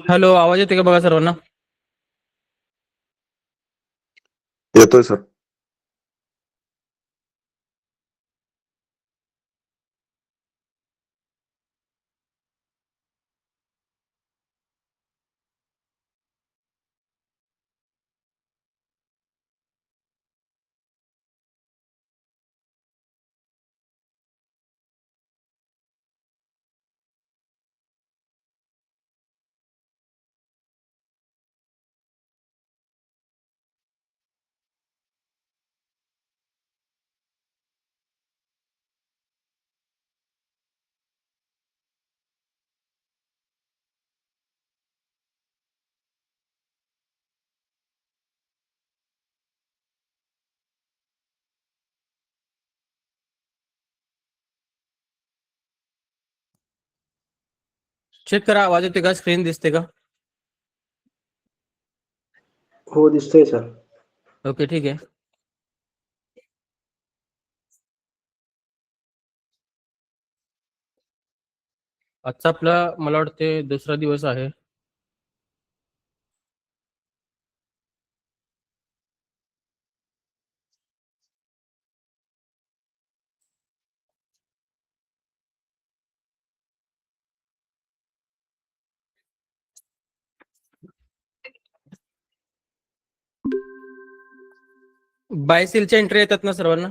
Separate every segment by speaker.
Speaker 1: Hello, आवाज येते का बघा सर्वांना?
Speaker 2: येतोय सर.
Speaker 1: चेक करा, आवाज येते का? स्क्रीन दिसते का?
Speaker 3: हो, दिसतोय सर.
Speaker 1: ओके, ठीक आहे. आजचा आपला मला वाटते दुसरा दिवस आहे. बाय सेलच्या एंट्री येतात ना सर्वांना?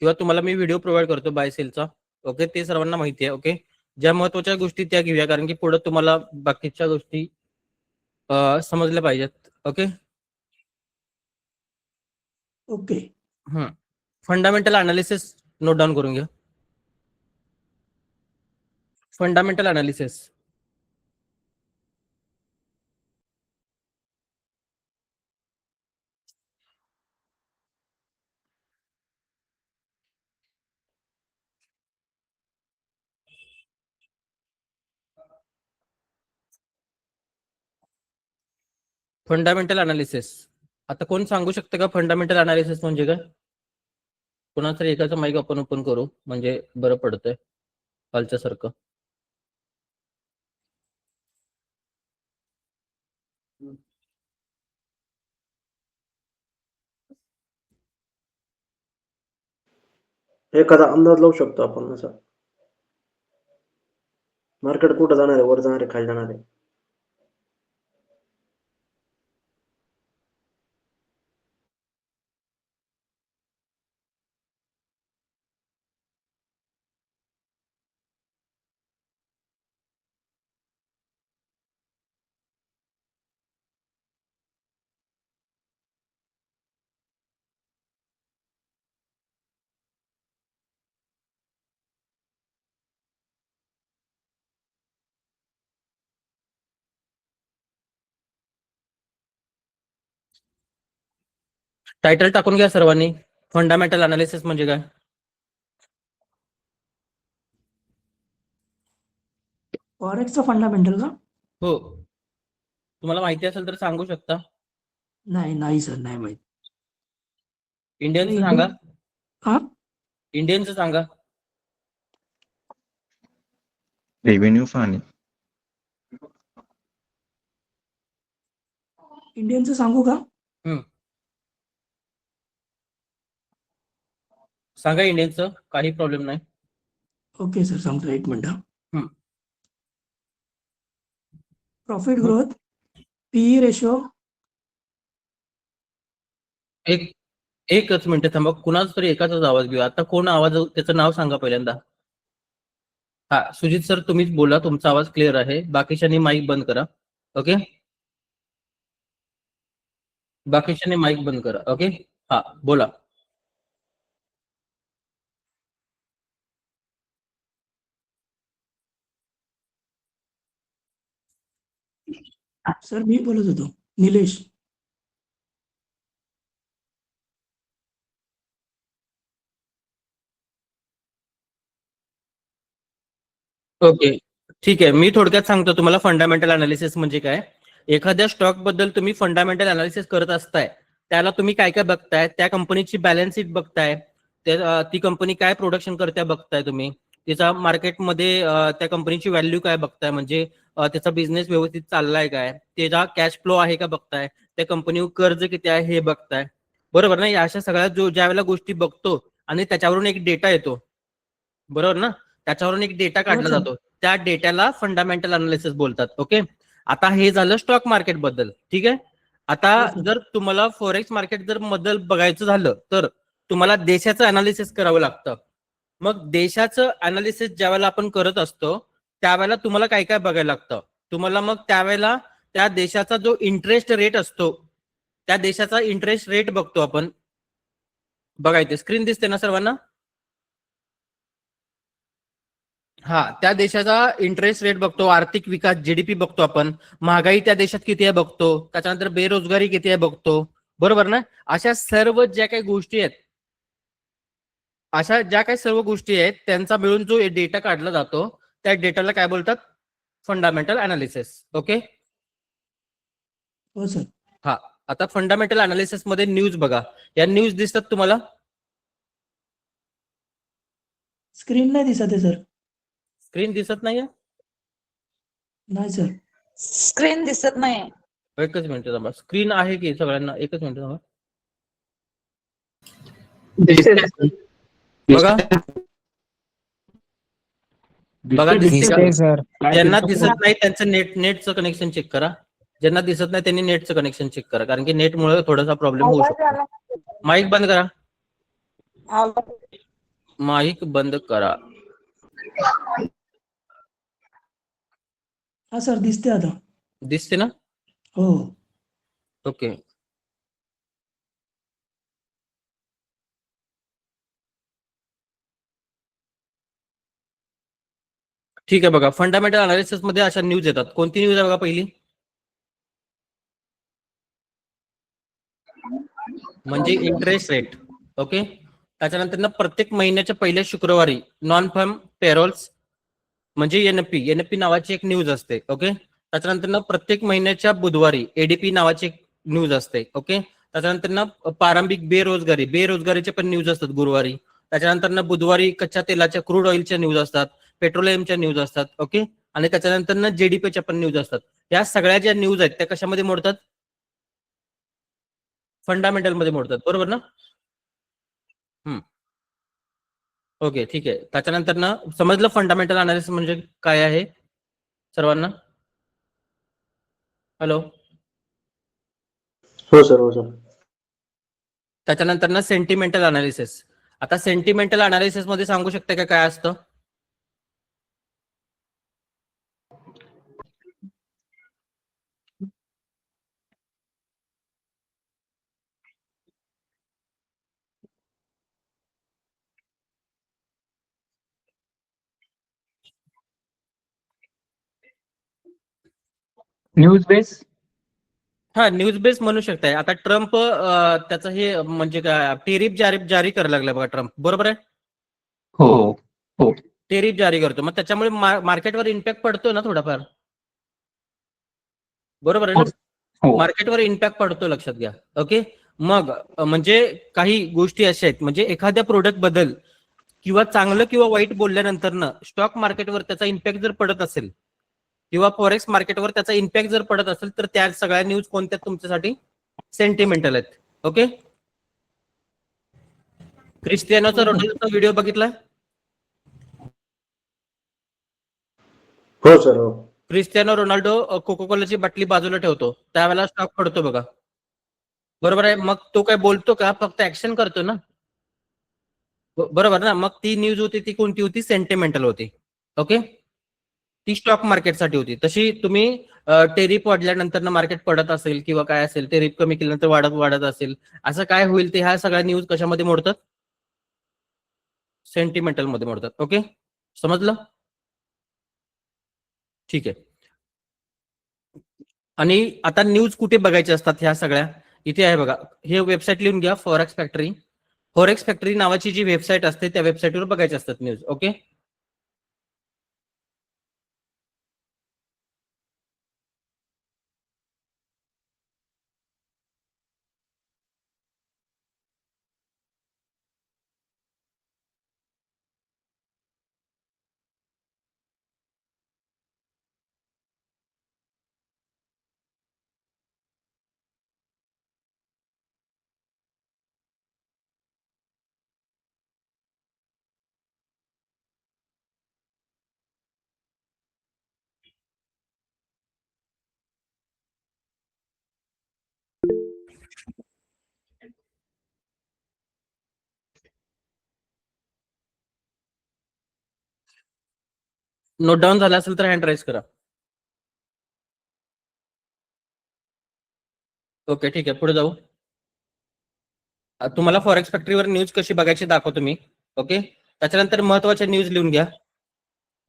Speaker 1: किंवा तुम्हाला मी व्हिडिओ प्रोव्हाइड करतो बाय सेलचा. ओके, ते सर्वांना माहिती आहे. ओके, ज्या महत्वाच्या गोष्टी त्या घेऊया, कारण की पुढे तुम्हाला बाकीच्या गोष्टी समजल्या पाहिजेत. Okay
Speaker 3: okay.
Speaker 1: Fundamental analysis note down करून घ्या. Fundamental analysis. Fundamental analysis. आता कोण सांगू शकतं का फंडामेंटल अनालिसिस म्हणजे काय? कोणाचं तरी एकाचं माईक आपण ओपन करू, म्हणजे बरं पडतंय कालच्या सारखं.
Speaker 3: एखादा अंदाज लावू शकतो आपण असा. मार्केट कुठं जाणार आहे? वर जाणार आहे, खाली जाणार आहे?
Speaker 1: टायटल टाकून घ्या सर्वांनी. फंडामेंटल अनालिसिस म्हणजे काय?
Speaker 4: फॉरेक्सचं फंडामेंटल का?
Speaker 1: हो, तुम्हाला माहिती असेल तर सांगू शकता.
Speaker 4: नाही सर, नाही माहित.
Speaker 1: इंडियनचं सांगा.
Speaker 4: हा,
Speaker 1: इंडियनचं सांगा.
Speaker 2: रेव्हेन्यू फानी.
Speaker 4: इंडियनचं सांगू का?
Speaker 1: सांगा इंडियनचं, काही प्रॉब्लेम नाही.
Speaker 4: ओके सर, सांगतो, एक मिनिट. प्रॉफिट
Speaker 1: हं.
Speaker 4: Growth, PE ratio.
Speaker 1: एकच मिनिट थांबा, कुणाच तरी एकाचाच आवाज घेऊ. आता कोण आवाज, त्याचं नाव सांगा पहिल्यांदा. हा, सुजित सर तुम्हीच बोला, तुमचा आवाज क्लिअर आहे. बाकीच्यांनी माईक बंद करा. ओके, बाकीच्यांनी माईक बंद करा. ओके, हा बोला.
Speaker 4: सर मी बोलत होतो निलेश.
Speaker 1: ओके, ठीक आहे. मी थोडक्यात सांगतो तुम्हाला फंडामेंटल अनालिसिस म्हणजे काय. एखाद्या स्टॉक बद्दल तुम्ही फंडामेंटल अनालिसिस करत असताय, त्याला तुम्ही काय काय बघताय, त्या कंपनीची बॅलन्स शीट बघताय, ती कंपनी काय प्रोडक्शन करते बघताय तुम्ही, तिचा मार्केटमध्ये त्या कंपनीची व्हॅल्यू काय बघताय, म्हणजे त्याचा बिझनेस व्यवस्थित चाललाय काय, त्याचा कॅश फ्लो आहे का बघताय, त्या कंपनीवर कर्ज किती आहे हे बघताय. बरोबर ना. अशा सगळ्या ज्या वेळेला गोष्टी बघतो आणि त्याच्यावरून एक डेटा येतो, बरोबर ना, त्याच्यावरून एक डेटा काढला
Speaker 4: सर.
Speaker 1: जातो, त्या डेटाला फंडामेंटल अनालिसिस बोलतात. ओके, आता हे झालं स्टॉक मार्केट बद्दल. ठीक आहे. आता
Speaker 4: हो, सर.
Speaker 1: जर तुम्हाला फॉरेक्स मार्केट जर बद्दल बघायचं झालं तर तुम्हाला देशाचं अनालिसिस करावं लागतं. मग देशाचं अनालिसिस ज्या वेळेला आपण करत असतो त्यावेळेला तुम्हाला काय काय बघायला लागतं. तुम्हाला मग त्यावेळेला त्या देशाचा जो इंटरेस्ट रेट असतो, त्या देशाचा इंटरेस्ट रेट बघतो आपण. बघायचे स्क्रीन दिसते ना सर्वांना. हा, त्या देशाचा इंटरेस्ट रेट बघतो, आर्थिक विकास जीडीपी बघतो आपण, महागाई त्या देशात किती आहे बघतो, त्याच्यानंतर बेरोजगारी किती आहे बघतो. बरोबर ना. अशा सर्व ज्या काही गोष्टी आहेत, अशा ज्या काही सर्व गोष्टी आहेत त्यांचा मिळून जो डेटा काढला जातो त्या डेटाला काय बोलतात, फंडामेंटल अनालिसिस. ओके.
Speaker 4: हो सर.
Speaker 1: हा, आता फंडामेंटल अनालिसिस मध्ये न्यूज बघा. या न्यूज दिसतात तुम्हाला.
Speaker 4: स्क्रीन नाही दिसत आहे सर.
Speaker 1: स्क्रीन दिसत नाहीये.
Speaker 4: नाही सर.
Speaker 5: स्क्रीन दिसत नाही.
Speaker 1: एकच मिनिट थांबा. स्क्रीन आहे की सगळ्यांना. एकच मिनिट थांबा. बघा बघा दिसते का?
Speaker 6: सर
Speaker 1: ज्यांना दिसत नाही त्यांचं नेटचं कनेक्शन चेक करा. ज्यांना दिसत नाही त्यांनी नेटचं कनेक्शन चेक करा, कारण की नेटमुळे थोडासा प्रॉब्लेम होऊ
Speaker 5: आवाज
Speaker 1: शकतो.
Speaker 5: आला.
Speaker 1: माईक बंद करा.
Speaker 5: आवाज.
Speaker 1: माईक बंद करा.
Speaker 4: हा सर दिसते आता.
Speaker 1: दिसते ना.
Speaker 4: हो.
Speaker 1: ओके. ठीक आहे. बघा, फंडामेंटल अनालिसिस मध्ये अशा न्यूज येतात. कोणती न्यूज आहे बघा पहिली, म्हणजे इंटरेस्ट रेट. ओके. त्याच्यानंतर प्रत्येक महिन्याच्या पहिल्या शुक्रवारी नॉन फार्म पेरोल्स म्हणजे एनपी नावाची एक न्यूज असते. ओके. त्याच्यानंतर प्रत्येक महिन्याच्या बुधवारी एडीपी नावाची एक न्यूज असते. ओके. त्याच्यानंतर प्रारंभिक बेरोजगारीचे पण न्यूज असतात गुरुवारी. त्याच्यानंतर बुधवारी कच्च्या तेलाच्या क्रूड ऑइलच्या न्यूज असतात, पेट्रोलियमच्या न्यूज असतात. ओके. आणि त्याच्यानंतर जीडीपीच्या पण न्यूज असतात. या सगळ्या ज्या न्यूज आहेत त्या कशामध्ये मोडतात, फंडामेंटल मध्ये मोडतात. बरोबर ना. ओके, ठीक आहे. त्याच्यानंतर समजलं फंडामेंटल अनालिसिस म्हणजे काय आहे सर्वांना. हॅलो.
Speaker 3: हो सर. हो सर.
Speaker 1: त्याच्यानंतर सेंटिमेंटल अनालिसिस. आता सेंटिमेंटल अनालिसिस मध्ये सांगू शकता का काय असतं.
Speaker 6: News base.
Speaker 1: हा, न्यूज बेस म्हणू शकताय. आता ट्रम्प त्याचं हे म्हणजे काय टेरिफ जारी करायला लागला बघा ट्रम्प. बरोबर आहे.
Speaker 6: हो हो.
Speaker 1: टेरिफ जारी करतो, मग त्याच्यामुळे मार्केटवर इम्पॅक्ट पडतो ना थोडाफार. बरोबर आहे ना.
Speaker 6: हो.
Speaker 1: मार्केटवर इम्पॅक्ट पडतो, लक्षात घ्या. ओके. मग म्हणजे काही गोष्टी अशा आहेत, म्हणजे एखाद्या प्रोडक्ट बद्दल किंवा चांगलं किंवा वाईट बोलल्यानंतर स्टॉक मार्केटवर त्याचा इम्पॅक्ट जर पडत असेल किंवा फॉरेक्स मार्केटवर त्याचा इम्पॅक्ट जर पडत असेल तर त्या सगळ्या न्यूज कोणत्या तुमच्यासाठी सेंटिमेंटल आहेत. ओके. क्रिस्टियानोचा रोनाल्डोचा व्हिडिओ बघितला.
Speaker 3: हो सर. हो.
Speaker 1: क्रिस्टियानो रोनाल्डो कोको कोलाची बाटली बाजूला ठेवतो, त्यावेळेला स्टॉक पडतो बघा. बरोबर आहे. मग तो काय बोलतो का, फक्त ऍक्शन करतो ना. बरोबर ना. मग ती न्यूज होती ती कोणती होती, सेंटिमेंटल होती. ओके. ती स्टॉक मार्केटसाठी होती. तशी तुम्ही टेरिफ वाढल्यानंतर मार्केट पडत असेल किंवा काय असेल, टेरिफ कमी केल्यानंतर वाढत असेल, असं काय होईल ते ह्या सगळ्या न्यूज कशामध्ये मोडतात, सेंटिमेंटल मध्ये मोडतात. ओके, समजलं. ठीक आहे. आणि आता न्यूज कुठे बघायचे असतात ह्या सगळ्या, इथे आहे बघा, हे वेबसाईट लिहून घ्या, फॉरेक्स फॅक्टरी. फॉरेक्स फॅक्टरी नावाची जी वेबसाईट असते त्या वेबसाईटवर बघायचे असतात न्यूज. ओके. नोट डाऊन झाला असेल तर हँड राईज करा. ओके, ठीक आहे, पुढे जाऊ. तुम्हाला फॉरेक्स फॅक्टरीवर न्यूज कशी बघायची दाखवतो मी. ओके. त्याच्यानंतर महत्वाच्या न्यूज लिहून घ्या.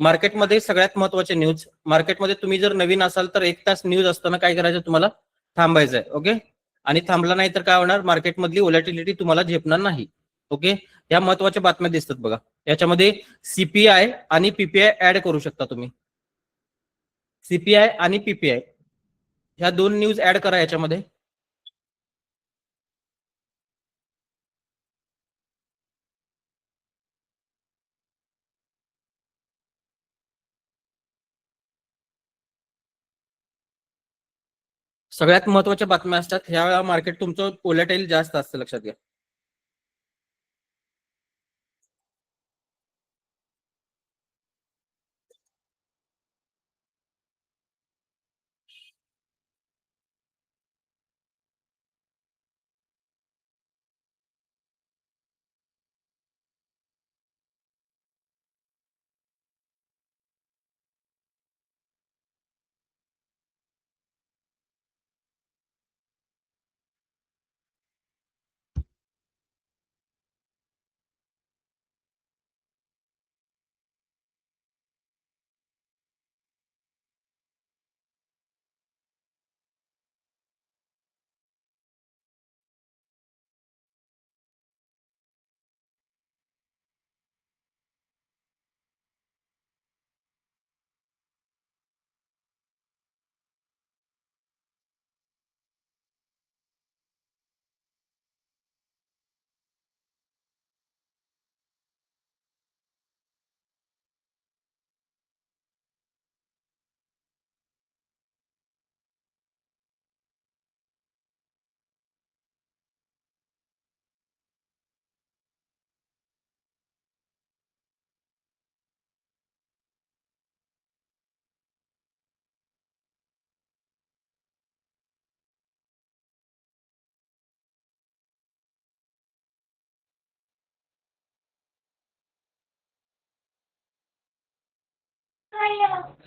Speaker 1: मार्केटमध्ये सगळ्यात महत्वाचे न्यूज. मार्केटमध्ये तुम्ही जर नवीन असाल तर 1 तास न्यूज असताना काय करायचं, तुम्हाला थांबायचं आहे. ओके. आणि थांबला नाही तर काय होणार, मार्केटमधली व्होलॅटिलिटी तुम्हाला झेपणार नाही. ओके. या महत्वाच्या बातम्या दिसतात बघा. याच्यामध्ये सीपीआय आणि पीपीआय ऍड करू शकता तुम्ही. सीपीआय आणि पीपीआय ह्या 2 न्यूज ऍड करा याच्यामध्ये. सगळ्यात महत्वाच्या बातम्या असतात ह्या. मार्केट तुमचं व्होलॅटाईल जास्त असतं, लक्षात घ्या.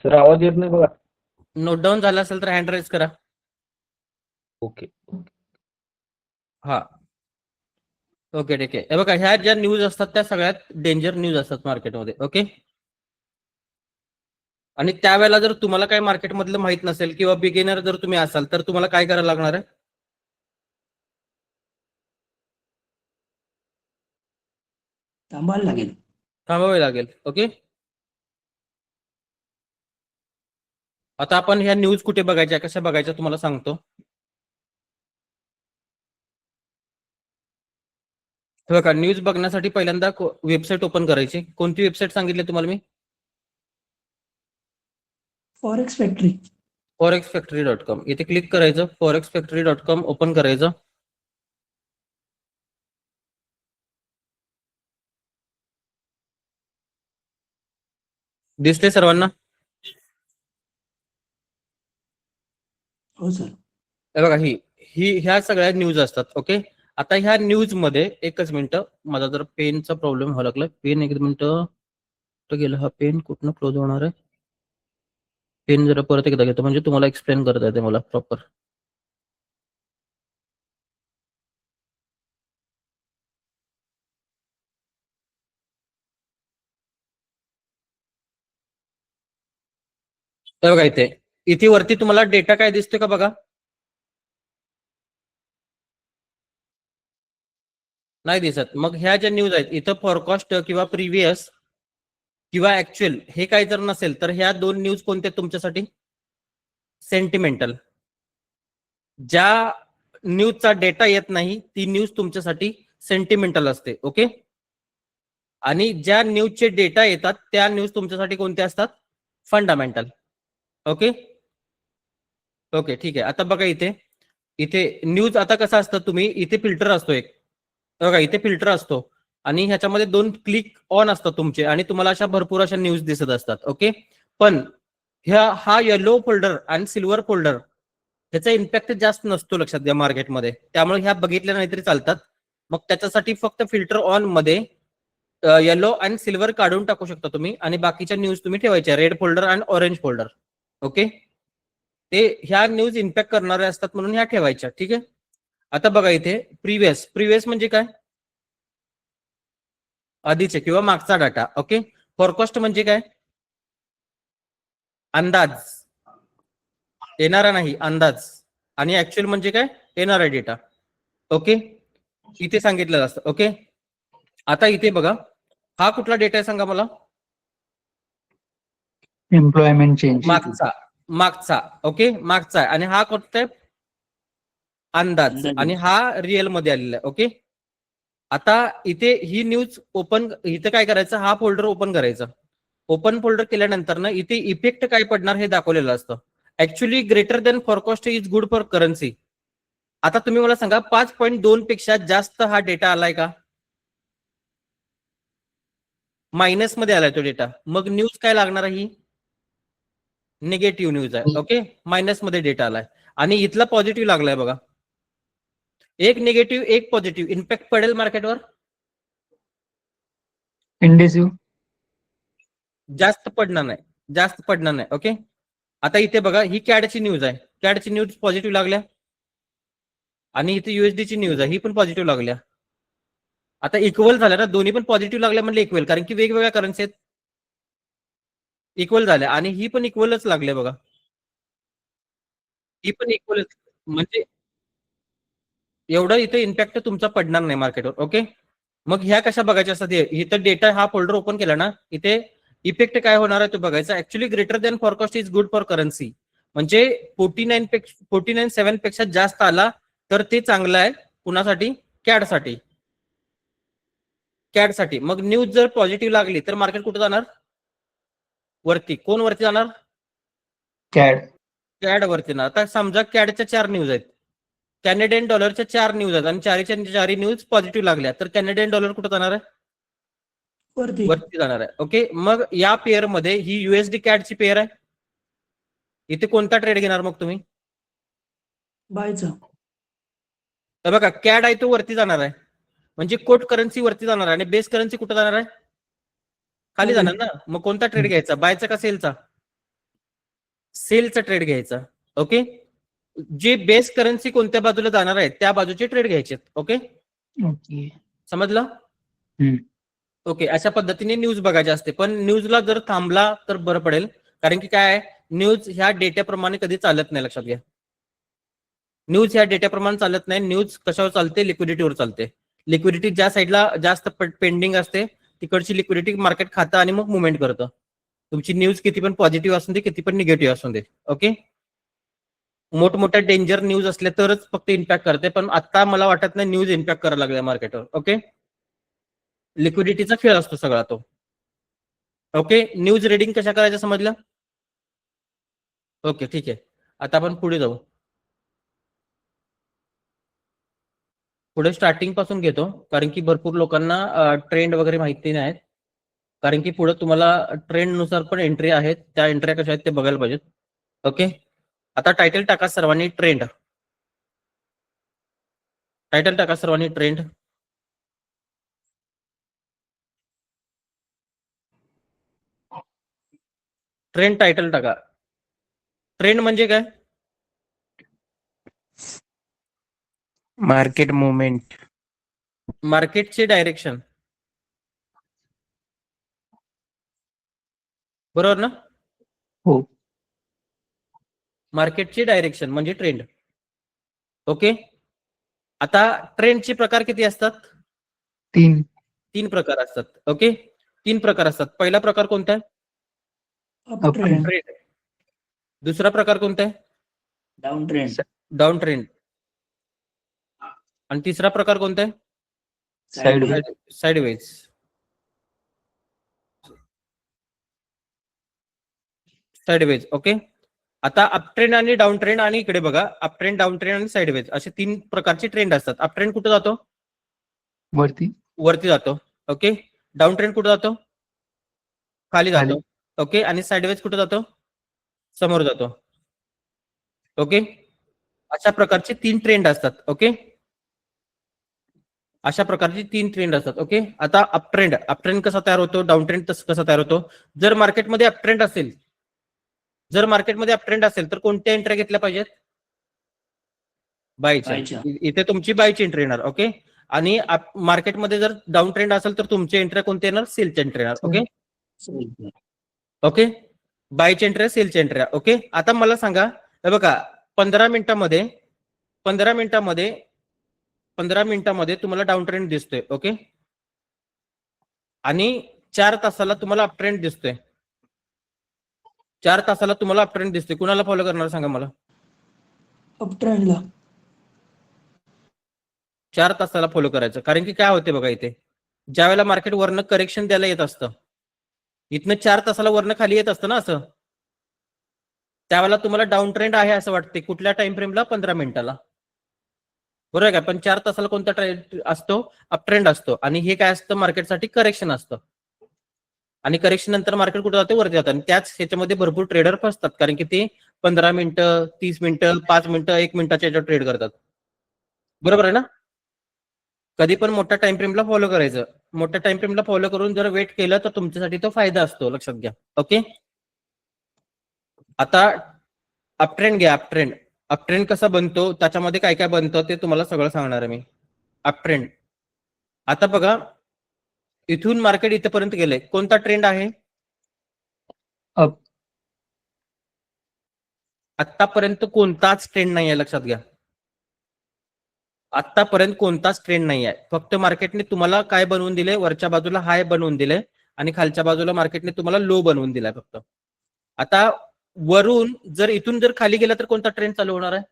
Speaker 7: सर आवाज येत नाही बघा.
Speaker 1: नोट डाऊन झाला असेल तर हँड राईज करा.
Speaker 7: ओके.
Speaker 1: हा. ओके, ठीक आहे. हे बघा, ह्या ज्या न्यूज असतात त्या सगळ्यात डेंजर न्यूज असतात मार्केटमध्ये. ओके. आणि त्यावेळेला जर तुम्हाला काही मार्केटमधलं माहित नसेल किंवा बिगिनर जर तुम्ही असाल तर तुम्हाला काय करायला लागणार आहे,
Speaker 4: थांबायला लागेल.
Speaker 1: थांबावे लागेल. ओके. आता आपण ह्या न्यूज कुठे बघायच्या, कशा बघायच्या तुम्हाला सांगतो. हे बघा, न्यूज बघण्यासाठी पहिल्यांदा वेबसाईट ओपन करायची. कोणती वेबसाईट सांगितली तुम्हाला मी?
Speaker 4: Forex factory.
Speaker 1: forexfactory.com. इथे क्लिक करायचं. forexfactory.com ओपन करायचं. दिसते सर्वांना?
Speaker 4: हो सर.
Speaker 1: हे बघा, ही ही ह्या सगळ्या न्यूज असतात. ओके. आता ह्या न्यूज मध्ये एकच मिनिटं, माझा जर पेनचा प्रॉब्लेम व्हायला लागला. पेन एक मिनिटं कुठं गेलं, हा पेन कुठनं क्लोज होणार आहे. पेन जरा परत एकदा घेतो म्हणजे तुम्हाला एक्सप्लेन करता येते मला प्रॉपर. हे बघा, इथे इथे वरती तुम्हाला डेटा काय दिसतोय का बघा? नाही दिसत. मग ह्या ज्या न्यूज आहेत इथं फॉरकास्ट किंवा प्रिव्हियस किंवा ऍक्च्युअल हे काही जर नसेल तर ह्या दोन न्यूज कोणत्या तुमच्यासाठी? सेंटिमेंटल. ज्या न्यूजचा डेटा येत नाही ती न्यूज तुमच्यासाठी सेंटिमेंटल असते. ओके. आणि ज्या न्यूजचे डेटा येतात त्या न्यूज तुमच्यासाठी कोणत्या असतात? फंडामेंटल. ओके ओके ठीक आहे. आता बघा इथे इथे न्यूज आता कसं असतं, तुम्ही इथे फिल्टर असतो एक, बघा इथे फिल्टर असतो आणि ह्याच्यामध्ये 2 क्लिक ऑन असतात तुमचे आणि तुम्हाला अशा भरपूर अशा न्यूज दिसत असतात. ओके. पण हा येलो फोल्डर आणि सिल्वर फोल्डर ह्याचा इम्पॅक्ट जास्त नसतो, लक्षात घ्या मार्केटमध्ये. त्यामुळे ह्या बघितल्या नाही तरी चालतात. मग त्याच्यासाठी फक्त फिल्टर ऑन मध्ये येलो आणि सिल्वर काढून टाकू शकता तुम्ही आणि बाकीच्या न्यूज तुम्ही ठेवायच्या रेड फोल्डर आणि ऑरेंज फोल्डर. ओके. ते ह्या न्यूज इम्पॅक्ट करणारे असतात म्हणून ह्या ठेवायच्या. ठीक आहे. आता बघा इथे प्रिव्हियस म्हणजे काय? आधीचे किंवा मागचा डाटा. ओके. फॉरकास्ट म्हणजे काय? अंदाज, येणारा नाही अंदाज. आणि ऍक्च्युअल म्हणजे काय? येणारा डेटा. ओके. इथे सांगितलं असतं. ओके. आता इथे बघा हा कुठला डेटा आहे सांगा मला?
Speaker 6: Employment change.
Speaker 1: मागचा. ओके. मागचा आणि हा कोणता आहे? अंदाज. आणि हा रिअल मध्ये आलेला आहे. ओके. आता इथे ही न्यूज ओपन, इथे काय करायचं, हा फोल्डर ओपन करायचा. ओपन फोल्डर केल्यानंतर ना इथे इफेक्ट काय पडणार हे दाखवलेलं असतं. Actually greater than forecast is good for currency. आता तुम्ही मला सांगा 5.2 पेक्षा जास्त हा डेटा आलाय का? मायनस मध्ये आलाय तो डेटा. मग न्यूज काय लागणार आहे? ही निगेटिव्ह न्यूज आहे. ओके. मायनस मध्ये डेटा आलाय आणि इथला पॉझिटिव्ह लागलाय बघा. एक निगेटिव्ह एक पॉझिटिव्ह, इम्पॅक्ट पडेल मार्केटवर?
Speaker 6: इंडेसिव्ह.
Speaker 1: जास्त पडणार नाही. ओके. आता इथे बघा ही कॅडची न्यूज आहे. कॅडची न्यूज पॉझिटिव्ह लागल्या आणि इथे युएसडीची न्यूज आहे ही पण पॉझिटिव्ह लागल्या. आता इक्वल झाल्या ना, दोन्ही पण पॉझिटिव्ह लागल्या म्हणजे इक्वल, कारण की वेगवेगळ्या करन्सी आहेत. इक्वल झाल्या आणि ही पण इक्वलच लागले बघा. ही पण इक्वलच, म्हणजे एवढा इथे इम्पॅक्ट तुमचा पडणार नाही मार्केटवर. ओके. मग ह्या कशा बघायच्या असतात? इथं डेटा हा फोल्डर ओपन केला ना, इथे इफेक्ट काय होणार आहे तो बघायचा. Actually greater than forecast is good for currency. म्हणजे 49.7 पेक्षा जास्त आला तर ते चांगलं आहे. कुणासाठी? कॅडसाठी. मग न्यूज जर पॉझिटिव्ह लागली तर मार्केट कुठे जाणार? वरती. कोण वरती जाणार? कॅड वरती ना. आता समजा कॅडच्या 4 न्यूज आहेत, कॅनेडियन डॉलरच्या 4 न्यूज आहेत आणि चारी न्यूज पॉझिटिव्ह लागल्या तर कॅनेडियन डॉलर कुठे जाणार आहे? वरती जाणार आहे. ओके. मग या पेअर मध्ये ही युएसडी कॅडची पेअर आहे. इथे कोणता ट्रेड घेणार मग तुम्ही?
Speaker 4: बायचा.
Speaker 1: तर बघा कॅड आहे तो वरती जाणार आहे, म्हणजे कोट करन्सी वरती जाणार आहे आणि बेस करन्सी कुठे जाणार आहे? खाली जाणार ना. मग कोणता ट्रेड घ्यायचा? बायचा का सेलचा? सेलचा ट्रेड घ्यायचा. ओके. जे बेस करन्सी कोणत्या बाजूला जाणार आहे त्या बाजूचे ट्रेड घ्यायचे. ओके. समजलं? ओके. अशा पद्धतीने न्यूज बघायची असते. पण न्यूजला जर थांबला तर बरं पडेल, कारण की काय आहे, न्यूज ह्या डेटाप्रमाणे कधी चालत नाही. लक्षात घ्या, न्यूज ह्या डेटाप्रमाणे चालत नाही. न्यूज कशावर चालते? लिक्विडिटीवर चालते. लिक्विडिटी ज्या साईडला जास्त पेंडिंग असते तिकडची लिक्विडिटी मार्केट खातं आणि मग मुवमेंट करतं. तुमची न्यूज किती पण पॉझिटिव्ह असून दे, किती पण निगेटिव्ह असून दे. ओके. मोठमोठ्या डेंजर न्यूज असले तरच फक्त इम्पॅक्ट करते, पण आता मला वाटत नाही न्यूज इम्पॅक्ट करायला लागल्या मार्केटवर. ओके. लिक्विडिटीचा खेळ असतो सगळा तो. ओके. न्यूज रिडिंग कशा करायचं समजलं? ओके ठीक आहे. आता आपण पुढे जाऊ. पुढे स्टार्टिंग पासून घेतो, कारण की भरपूर लोकांना ट्रेंड वगैरे माहिती नाही, कारण की पुढे तुम्हाला ट्रेंड नुसार पण एंट्री आहेत. त्या एंट्री कशा आहेत ते बघायला पाहिजेत. ओके. आता टायटल टाका सर्वांनी ट्रेंड. टायटल टाका सर्वांनी ट्रेंड. ट्रेंड टायटल टाका. ट्रेंड म्हणजे काय?
Speaker 8: Market movement.
Speaker 1: मार्केटचे डायरेक्शन. बरोबर ना?
Speaker 6: हो.
Speaker 1: मार्केटची डायरेक्शन म्हणजे ट्रेंड. ओके. आता ट्रेंडचे प्रकार किती असतात?
Speaker 6: 3.
Speaker 1: 3 प्रकार असतात. ओके. 3 प्रकार असतात. पहिला प्रकार कोणता आहे?
Speaker 4: Up trend,
Speaker 1: trend. दुसरा प्रकार कोणता आहे?
Speaker 4: Down trend,
Speaker 1: down trend. आणि तिसरा प्रकार कोणता आहे?
Speaker 6: Sideways.
Speaker 1: साइडवेज. साइडवेज. ओके. आता अप ट्रेंड आणि डाऊन ट्रेंड आणि इकडे बघा अप ट्रेंड, डाऊन ट्रेंड आणि साइडवेज असे 3 प्रकारचे ट्रेंड असतात. अप ट्रेंड कुठे जातो?
Speaker 6: वरती.
Speaker 1: वरती जातो. ओके. डाऊन ट्रेंड कुठे जातो? खाली
Speaker 6: खाली.
Speaker 1: जातो. ओके. आणि साइडवेज कुठे जातो? समोर जातो. ओके. अशा प्रकारचे 3 ट्रेंड असतात. ओके. अशा प्रकारचे 3 ट्रेंड असतात. ओके. आता अप ट्रेंड कसा तयार होतो, डाऊन ट्रेंड कसा तयार होतो? जर मार्केटमध्ये अप ट्रेंड असेल तर कोणत्या एंट्री घेतल्या पाहिजेत? बायच्या.
Speaker 4: बायच्या.
Speaker 1: इथे तुमची बायची एंट्री येणार. ओके. आणि मार्केटमध्ये जर डाऊन ट्रेंड असेल तर तुमची एंट्री कोणती येणार? सेलची एंट्री येणार. ओके. ओके. बायची एंट्री, सेलची एंट्री. ओके. आता मला सांगा, हे बघा 15 मिनिटामध्ये तुम्हाला डाऊन ट्रेंड दिसतोय. ओके. आणि 4 तासाला तुम्हाला अप ट्रेंड दिसतोय. 4 तासाला तुम्हाला अप ट्रेंड दिसतोय. कुणाला फॉलो करणार सांगा मला?
Speaker 4: अप ट्रेंडला.
Speaker 1: 4 तासाला फॉलो करायचं. कारण की काय होते बघा, इथे ज्या वेळेला मार्केट वरनं करेक्शन द्यायला येत असतं, इथनं 4 तासाला वरनं खाली येत असतं ना असं, त्यावेळेला तुम्हाला डाऊन ट्रेंड आहे असं वाटते. कुठल्या टाइम फ्रेमला? 15 मिनिटाला. बरोबर आहे का? पण 4 तासाला कोणता ट्रेंड असतो? अप ट्रेंड असतो. आणि हे काय असतं? मार्केटसाठी करेक्शन असतं. आणि करेक्शन नंतर मार्केट कुठे जाते? वरती जातं. आणि त्याच ह्याच्यामध्ये भरपूर ट्रेडर फसतात, कारण की ते 15 मिनिटं, 30 मिनिटं, 5 मिनिटं, 1 मिनिटाच्या याच्यावर ट्रेड करतात. बरोबर आहे ना? कधी पण मोठ्या टाइम फ्रेमला फॉलो करायचं. मोठ्या टाइम फ्रेमला फॉलो करून जर वेट केलं तर तुमच्यासाठी तो फायदा असतो. लक्षात घ्या. ओके. आता अप ट्रेंड घ्या. अप ट्रेंड कसा बनतो, त्याच्यामध्ये काय काय बनतं ते तुम्हाला सगळं सांगणार आहे मी. Up trend. आता बघा, इथून मार्केट इथपर्यंत गेलंय. कोणता ट्रेंड आहे?
Speaker 6: अप.
Speaker 1: आतापर्यंत कोणताच ट्रेंड नाही आहे. लक्षात घ्या. आतापर्यंत कोणताच ट्रेंड नाही आहे. फक्त मार्केटने तुम्हाला काय बनवून दिले? वरच्या बाजूला हाय बनवून दिले आणि खालच्या बाजूला मार्केटने तुम्हाला लो बनवून दिलाय फक्त. आता वरून जर इथून जर खाली गेला तर कोणता ट्रेंड चालू होणार आहे?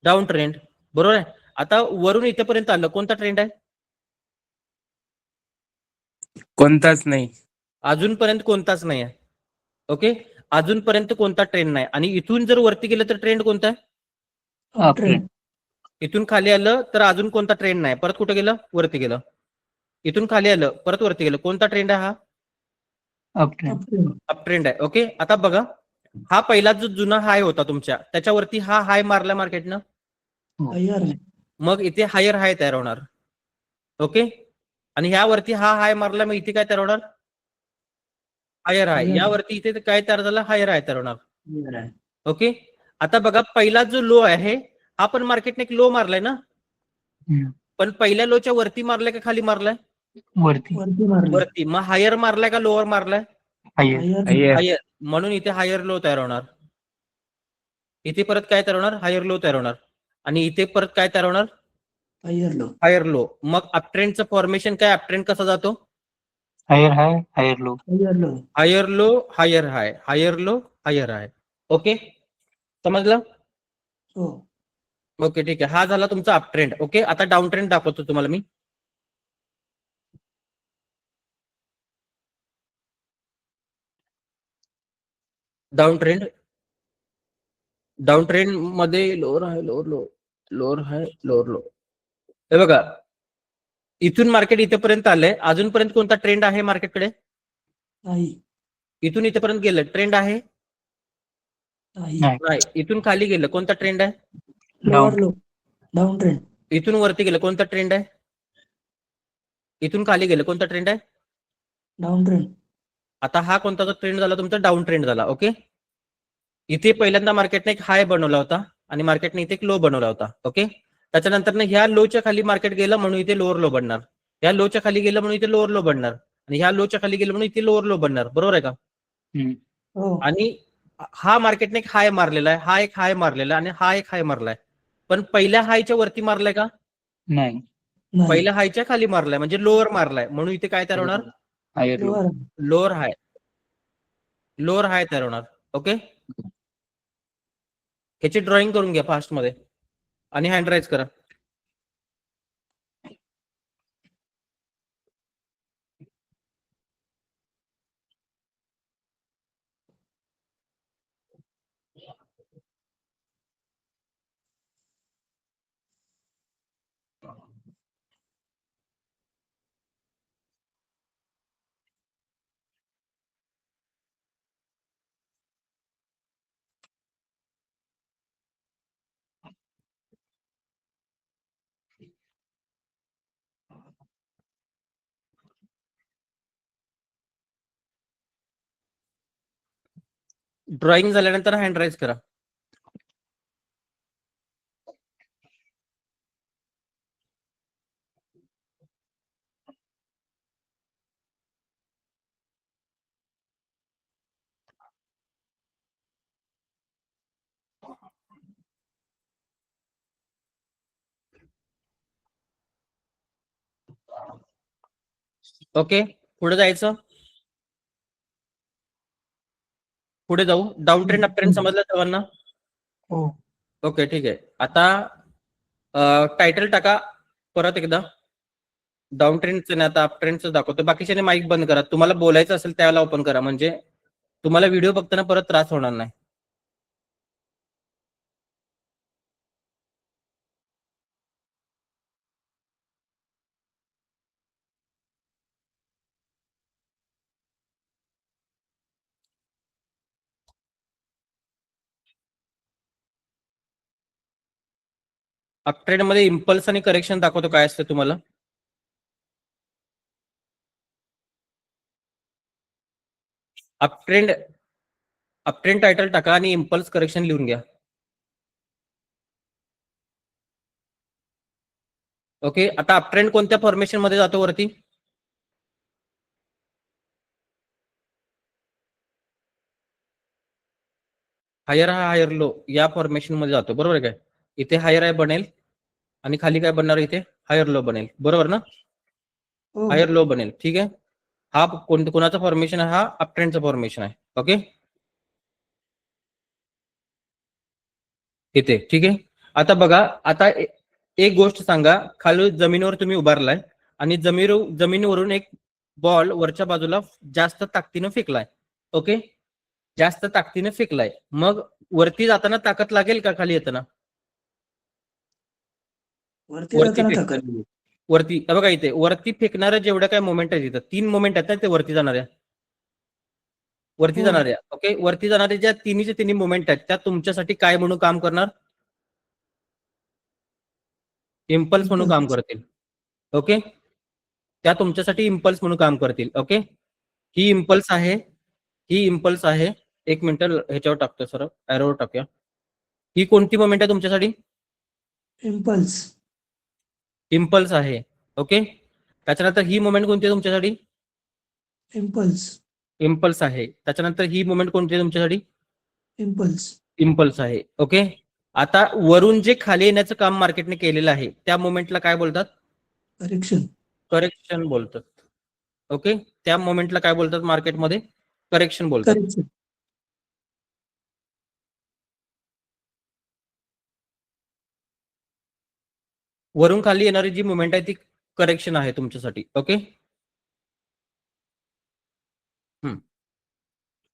Speaker 1: Down trend. बरोबर आहे. आता वरून इथेपर्यंत आलं, कोणता ट्रेंड आहे?
Speaker 8: कोणताच नाही.
Speaker 1: अजूनपर्यंत कोणताच नाही आहे. ओके. अजूनपर्यंत कोणता ट्रेंड नाही. आणि इथून जर वरती गेलं तर ट्रेंड कोणता आहे?
Speaker 4: Up trend.
Speaker 1: इथून खाली आलं तर अजून कोणता ट्रेंड नाही. परत कुठे गेलं? वरती गेलं. इथून खाली आलं, परत वरती गेलं. कोणता ट्रेंड आहे हा?
Speaker 6: Up trend.
Speaker 1: अप ट्रेंड आहे. ओके. आता बघा, हा पहिला जो जुना हाय होता तुमच्या, त्याच्यावरती हा हाय मारला मार्केटनं,
Speaker 4: हायर आहे.
Speaker 1: मग इथे हायर हाय तयार होणार. ओके. आणि ह्यावरती हा हाय मारला, मग इथे काय तयार होणार? हायर हाय. यावरती इथे काय तयार झालं? हायर हाय तयार होणार.
Speaker 4: हायर आहे.
Speaker 1: ओके. आता बघा, पहिला जो लो आहे हा पण मार्केटने एक लो मारलाय ना,
Speaker 6: हम्म.
Speaker 1: पण पहिल्या लोच्या वरती मारलाय का खाली मारलाय?
Speaker 6: वरती.
Speaker 4: वरती मारली.
Speaker 1: वरती. मग हायर मारलाय का लोअर मारलाय?
Speaker 6: हायर.
Speaker 4: हायर.
Speaker 1: हायर. म्हणून इथे हायर लो तयार होणार. इथे परत काय तयार होणार? हायर लो तयार होणार. आणि इथे परत काय तयार होणार?
Speaker 4: Higher low.
Speaker 1: Higher low. मग अपट्रेंडचं फॉर्मेशन काय? अपट्रेंड कसा जातो?
Speaker 6: Higher high, higher low.
Speaker 4: Higher low.
Speaker 1: Higher low, higher high, higher low, higher high. Okay. समजलं?
Speaker 4: हो.
Speaker 1: ओके, ठीक आहे. हा झाला तुमचा अप ट्रेंड. ओके. आता डाऊन ट्रेंड दाखवतो तुम्हाला मी. डाऊन ट्रेंड मध्ये lower high, lower low, lower high, lower low. हे बघा, इथून मार्केट इथेपर्यंत आलंय. अजूनपर्यंत कोणता ट्रेंड आहे मार्केटकडे?
Speaker 4: नाही.
Speaker 1: इथून इथेपर्यंत गेलं, ट्रेंड आहे?
Speaker 4: नाही.
Speaker 6: नाही.
Speaker 1: नाही. इथून खाली गेलं, कोणता ट्रेंड आहे?
Speaker 4: Lower low. Down trend.
Speaker 1: इथून वरती गेलं, कोणता ट्रेंड आहे? इथून खाली गेलं, कोणता ट्रेंड आहे?
Speaker 4: Down trend.
Speaker 1: आता हा कोणता ट्रेंड झाला? तुमचा डाऊन ट्रेंड झाला. ओके. इथे पहिल्यांदा मार्केटने एक हाय बनवला होता आणि मार्केटने इथे एक लो बनवला होता. ओके. त्याच्यानंतर ह्या लोच्या खाली मार्केट गेलं म्हणून इथे लोअर लो बनणार. ह्या लोच्या खाली गेलं म्हणून इथे लोअर लो बनणार. आणि ह्या लोच्या खाली गेलं म्हणून इथे लोअर लो बनणार. बरोबर आहे का?
Speaker 6: हम्म.
Speaker 4: हो.
Speaker 1: आणि हा मार्केटने एक हाय मारलेला आहे, हा एक हाय मारलेला आहे आणि हा एक हाय मारलाय. पण पहिल्या हायच्या वरती मारलाय का?
Speaker 6: नाही.
Speaker 4: नाही.
Speaker 1: पहिल्या हायच्या खाली मारलाय म्हणजे लोअर मारलाय, म्हणून इथे काय तयार होणार?
Speaker 6: Higher low.
Speaker 4: Lower
Speaker 1: lower high. Lower high तयार होणार. ओके, ह्याची ड्रॉइंग करून घ्या फास्ट मध्ये आणि हँड राईज करा. ड्रॉइंग झाल्यानंतर हँड राईज करा. ओके, पुढे जायचं. पुढे जाऊ. डाऊन ट्रेंड अप ट्रेंड समजलं सर्वांना?
Speaker 4: हो.
Speaker 1: ओके, ठीक आहे. आता टायटल टाका परत एकदा. डाऊन ट्रेंडचं नाही, आता अप ट्रेंडचं दाखवतो. बाकीच्याने माईक बंद करा. तुम्हाला बोलायचं असेल त्यावेळेला ओपन करा, म्हणजे तुम्हाला व्हिडिओ बघताना परत त्रास होणार नाही. अप ट्रेंड मध्ये इम्पल्स आणि करेक्शन दाखवतो काय असतं तुम्हाला. अप ट्रेंड टायटल टाका आणि इम्पल्स करेक्शन लिहून घ्या. ओके, आता अप ट्रेंड कोणत्या फॉर्मेशन मध्ये जातो वरती? हायर हा हायर लो या फॉर्मेशन मध्ये जातो, बरोबर आहे काय? इथे हायर हाय बनेल आणि खाली काय बनणार? इथे हायर लो बनेल, बरोबर ना?
Speaker 4: हो.
Speaker 1: हायर लो बनेल, ठीक आहे. हा कोणाचा फॉर्मेशन आहे? हा अप ट्रेंडचा फॉर्मेशन आहे. ओके, इथे ठीक आहे. आता बघा, आता एक गोष्ट सांगा. खाली जमिनीवर तुम्ही उभारलाय आणि जमिनीवरून एक बॉल वरच्या बाजूला जास्त ताकदीनं फेकलाय. ओके, जास्त ताकदीने फेकलाय. मग वरती जाताना ताकद लागेल का खाली येताना?
Speaker 4: वरती
Speaker 1: वरती
Speaker 4: जाताना
Speaker 1: फेकणार.
Speaker 4: ताकद.
Speaker 1: वरती बघा, इथे वरती फेकणाऱ्या जेवढ्या काय मोमेंट आहेत, इथं 3 मोमेंट आहेत ना, ते वरती जाणाऱ्या. वरती
Speaker 4: हो.
Speaker 1: जाणाऱ्या, ओके, वरती जाणाऱ्या ज्या तिन्हीचे तिन्ही मोमेंट आहेत, त्या तुमच्यासाठी काय म्हणून काम करणार? इम्पल्स म्हणून काम करतील. ओके, त्या तुमच्यासाठी इम्पल्स म्हणून काम करतील. ओके, ही इम्पल्स आहे, ही इम्पल्स आहे. एक मिनिट ह्याच्यावर टाकतो सर, एरोवर टाकूया. ही कोणती मोमेंट आहे तुमच्यासाठी?
Speaker 4: इम्पल्स.
Speaker 1: इम्पल्स आहे. ओके, त्याच्यानंतर ही मोमेंट कोणती आहे तुमच्यासाठी?
Speaker 4: इम्पल्स.
Speaker 1: इम्पल्स आहे. त्याच्यानंतर ही मोमेंट कोणती आहे तुमच्यासाठी?
Speaker 4: इम्पल्स.
Speaker 1: इम्पल्स आहे. ओके, आता वरून जे खाली येण्याचं काम मार्केटने केलेलं आहे त्या मोमेंटला काय बोलतात?
Speaker 4: करेक्शन.
Speaker 1: करेक्शन बोलतात. ओके, त्या मोमेंटला काय बोलतात मार्केटमध्ये? करेक्शन बोलतात.
Speaker 4: करेक्शन.
Speaker 1: वरून खाली येणारी जी मुवमेंट आहे ती करेक्शन आहे तुमच्यासाठी. ओके,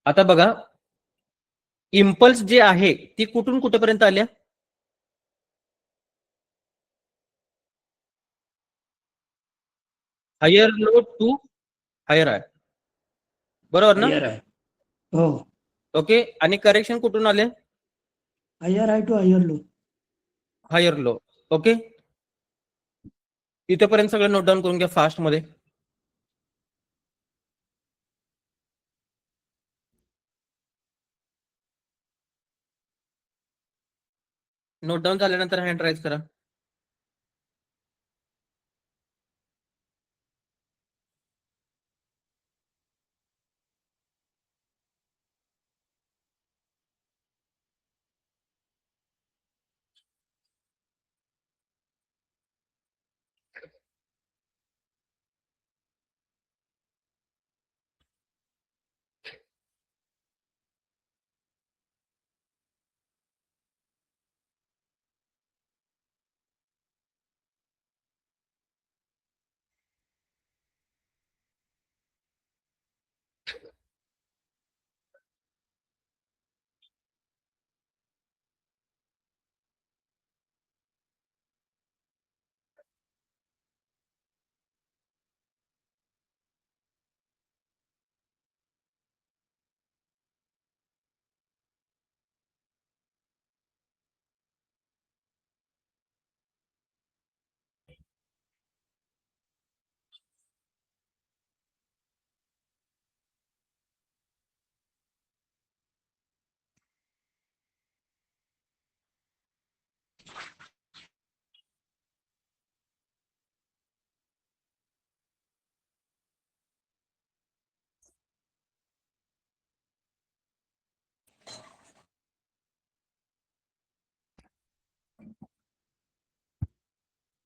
Speaker 1: आता बघा, इम्पल्स जे आहे ती कुठून कुठेपर्यंत आल्या? हायर लो टू हायर आहे, बरोबर ना?
Speaker 4: हायर आहे. हो.
Speaker 1: ओके, आणि करेक्शन कुठून आले?
Speaker 4: हायर आहे to higher low.
Speaker 1: Higher low. Okay, इथेपर्यंत सगळं नोट डाऊन करून घ्या फास्ट मध्ये. नोट डाऊन झाल्यानंतर हँड राईज करा.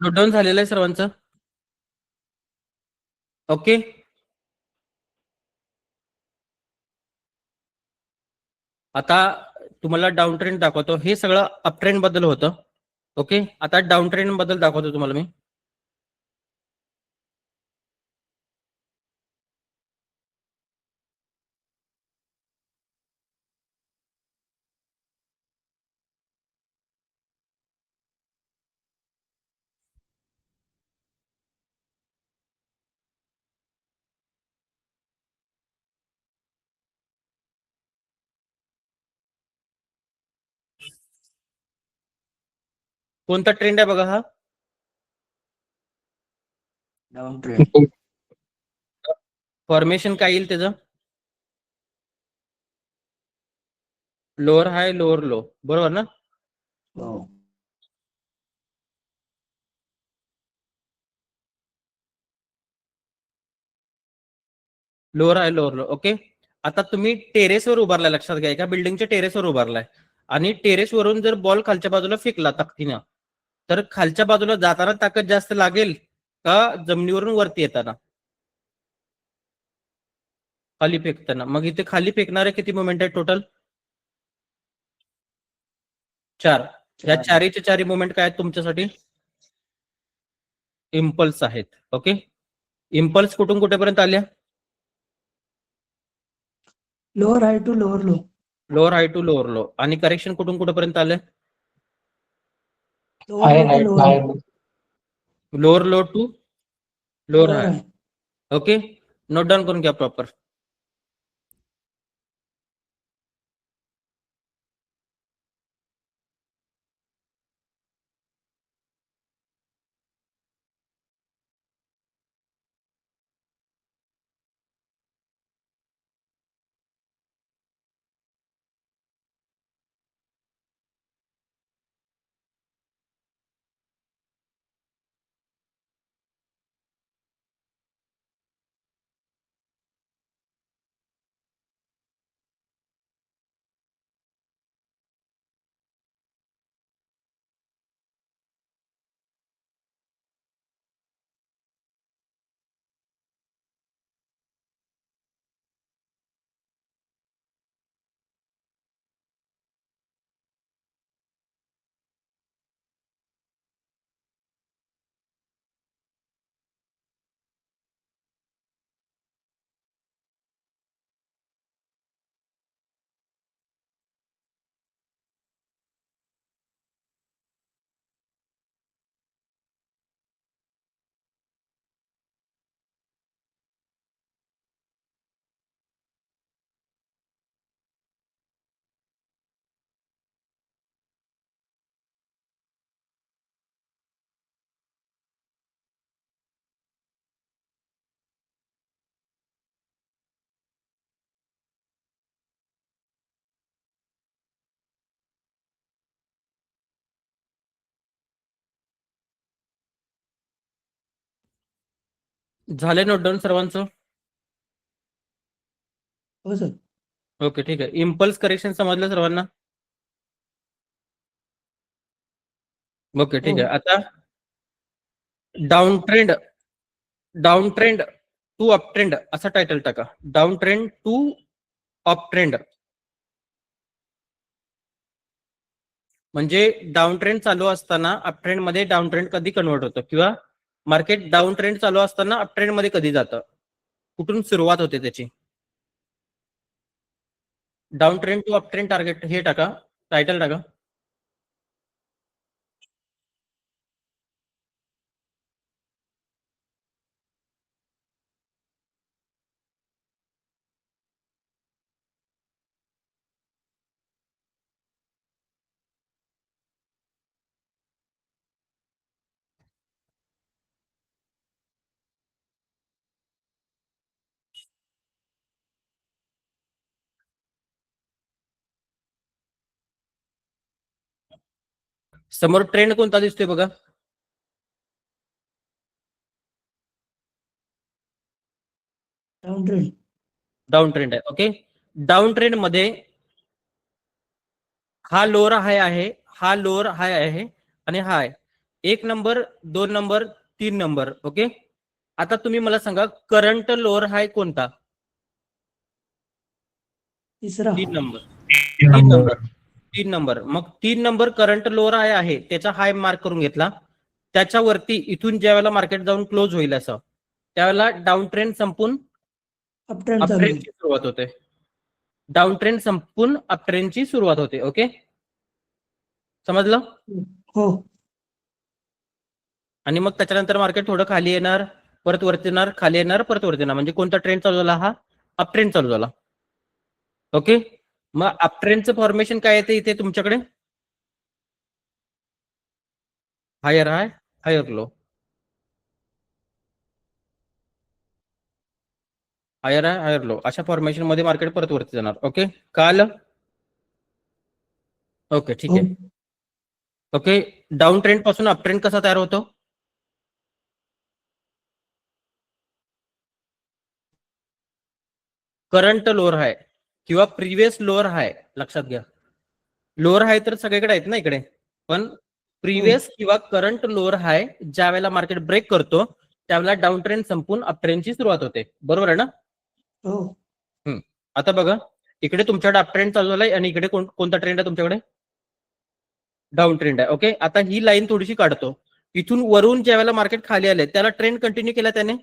Speaker 1: नोट डाऊन झालेलं आहे सर्वांचं? ओके. आता तुम्हाला डाऊन ट्रेंड दाखवतो. हे सगळं अप ट्रेंड बद्दल होतं. ओके. आता डाऊन ट्रेंड बद्दल दाखवतो तुम्हाला मी. कोणता ट्रेंड आहे बघा हा?
Speaker 4: Down trend.
Speaker 1: फॉर्मेशन काय येईल त्याचं? लोअर हाय लोअर लो, बरोबर ना?
Speaker 4: हो.
Speaker 1: Lower high lower low. Okay. आता तुम्ही टेरेसवर उभारलाय, लक्षात घ्या. एका बिल्डिंगच्या टेरेसवर उभारलाय आणि टेरेसवरून जर बॉल खालच्या बाजूला फेकला ताकदीनं, तर खालच्या बाजूला जाताना ताकद जास्त लागेल का जमिनीवरून वरती येताना? खाली फेकताना. मग इथे खाली फेकणारे किती मोमेंट आहे टोटल? 4. या चारीचे चारी मोमेंट काय आहेत तुमच्यासाठी? इम्पल्स आहेत. ओके. इम्पल्स कुठून कुठेपर्यंत आल्या?
Speaker 4: Lower high to lower low.
Speaker 1: Lower high to lower low. आणि करेक्शन कुठून कुठेपर्यंत आलं?
Speaker 4: Lower
Speaker 6: higher
Speaker 4: low
Speaker 6: high
Speaker 4: to
Speaker 6: higher
Speaker 4: lower.
Speaker 6: Low.
Speaker 1: Lower low to lower
Speaker 4: lower
Speaker 1: high.
Speaker 4: High.
Speaker 1: Okay. Note down करून घ्या proper. झाले नोट डाऊन सर्वांचं?
Speaker 4: हो sir.
Speaker 1: Okay, ठीक आहे. इम्पल्स करेक्शन समजलं सर्वांना? ओके, ठीक आहे. आता down trend to up trend असं टायटल टाका. Down trend to up trend. म्हणजे डाऊन ट्रेंड चालू असताना अप ट्रेंड मध्ये डाऊन ट्रेंड कधी कन्वर्ट होतं, किंवा मार्केट डाऊन ट्रेंड चालू असताना अप ट्रेंड मध्ये कधी जातं, कुठून सुरुवात होते त्याची. Down trend to up trend target हे टाका, टायटल टाका. समोर ट्रेंड कोणता दिसतोय बघा?
Speaker 4: Down trend.
Speaker 1: डाऊन ट्रेंड आहे. ओके. डाऊन ट्रेंड मध्ये हा लोअर हाय आहे, हा लोअर हाय आहे आणि हा आहे. 1 नंबर, 2 नंबर, 3 नंबर. ओके, आता तुम्ही मला सांगा करंट लोअर हाय कोणता?
Speaker 4: तिसरा
Speaker 1: 3 नंबर. 3 नंबर. 3 नंबर. मग 3 नंबर करंट लोअर हाय आहे, त्याचा हाय मार्क करून घेतला. त्याच्यावरती इथून ज्या वेळेला मार्केट जाऊन क्लोज होईल असं, त्यावेळेला डाऊन ट्रेंड संपून
Speaker 4: अप ट्रेंड
Speaker 1: अप
Speaker 4: चालू आहे.
Speaker 1: ट्रेंडची सुरुवात होते. डाऊन ट्रेंड संपून अप ट्रेंडची सुरुवात होते. ओके, समजलं?
Speaker 4: हो
Speaker 1: आणि मग त्याच्यानंतर मार्केट थोडं खाली येणार, परत वरती येणार, खाली येणार, परत वरती येणार. म्हणजे कोणता ट्रेंड चालू झाला? हा अप ट्रेंड चालू झाला. ओके, मग अप ट्रेंडचं फॉर्मेशन काय येते इथे तुमच्याकडे? Higher high, higher low, higher high, higher low, अशा फॉर्मेशन मध्ये मार्केट परत वरती जाणार. ओके, कळालं? ओके, ठीक आहे. ओके, डाऊन ट्रेंड पासून अप ट्रेंड कसा तयार होतो? करंट लोअर हाय किंवा प्रिव्हियस लोअर हाय, लक्षात घ्या. लोअर हाय तर सगळीकडे आहेत ना इकडे, पण प्रिव्हियस किंवा करंट लोअर हाय ज्या वेळेला मार्केट ब्रेक करतो त्यावेळेला डाऊन ट्रेंड संपून अप ट्रेंडची सुरुवात होते. बरोबर आहे ना?
Speaker 4: हो
Speaker 1: आता बघा, इकडे तुमच्याकडे अप ट्रेंड चालू झालाय आणि इकडे कोणता ट्रेंड आहे तुमच्याकडे? डाऊन ट्रेंड आहे. ओके, आता ही लाईन थोडीशी काढतो. इथून वरून ज्या वेळेला मार्केट खाली आले त्याला ट्रेंड कंटिन्यू केला, त्याने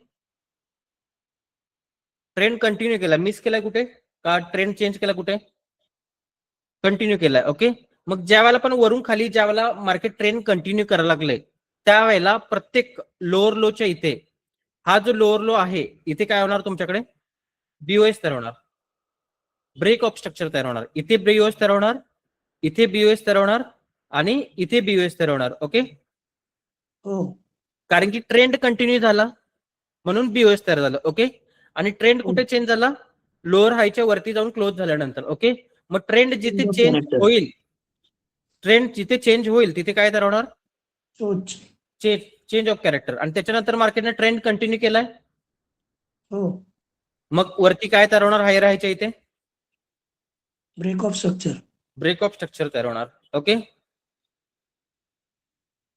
Speaker 1: ट्रेंड कंटिन्यू केला. मिस केलाय कुठे? का ट्रेंड चेंज केला कुठे? कंटिन्यू केलाय. ओके, मग ज्या वेळेला पण वरून खाली ज्या वेळेला मार्केट ट्रेंड कंटिन्यू करायला लागले त्यावेळेला प्रत्येक लोअर लोच्या इथे, हा जो लोअर लो आहे इथे काय होणार तुमच्याकडे? बीओएस तयार होणार, ब्रेक ऑफ स्ट्रक्चर तयार होणार. इथे बीओएस तयार होणार, इथे बीओएस तयार होणार आणि इथे बीओएस तयार होणार. ओके,
Speaker 4: हो
Speaker 1: कारण की ट्रेंड कंटिन्यू झाला म्हणून बीओएस तयार झालं. ओके, आणि ट्रेंड कुठे चेंज झाला? लोअर हायच्या वरती जाऊन क्लोज झाल्यानंतर. ओके, मग ट्रेंड जिथे चेंज होईल, ट्रेंड जिथे चेंज होईल तिथे काय तयार होणार?
Speaker 4: सोच
Speaker 1: चेंज ऑफ कॅरेक्टर. आणि त्याच्यानंतर मार्केटने ट्रेंड कंटिन्यू केलाय,
Speaker 4: हो
Speaker 1: मग वरती काय तयार होणार? हायर हायच्या इथे
Speaker 4: break of structure.
Speaker 1: Break of structure तयार होणार. ओके,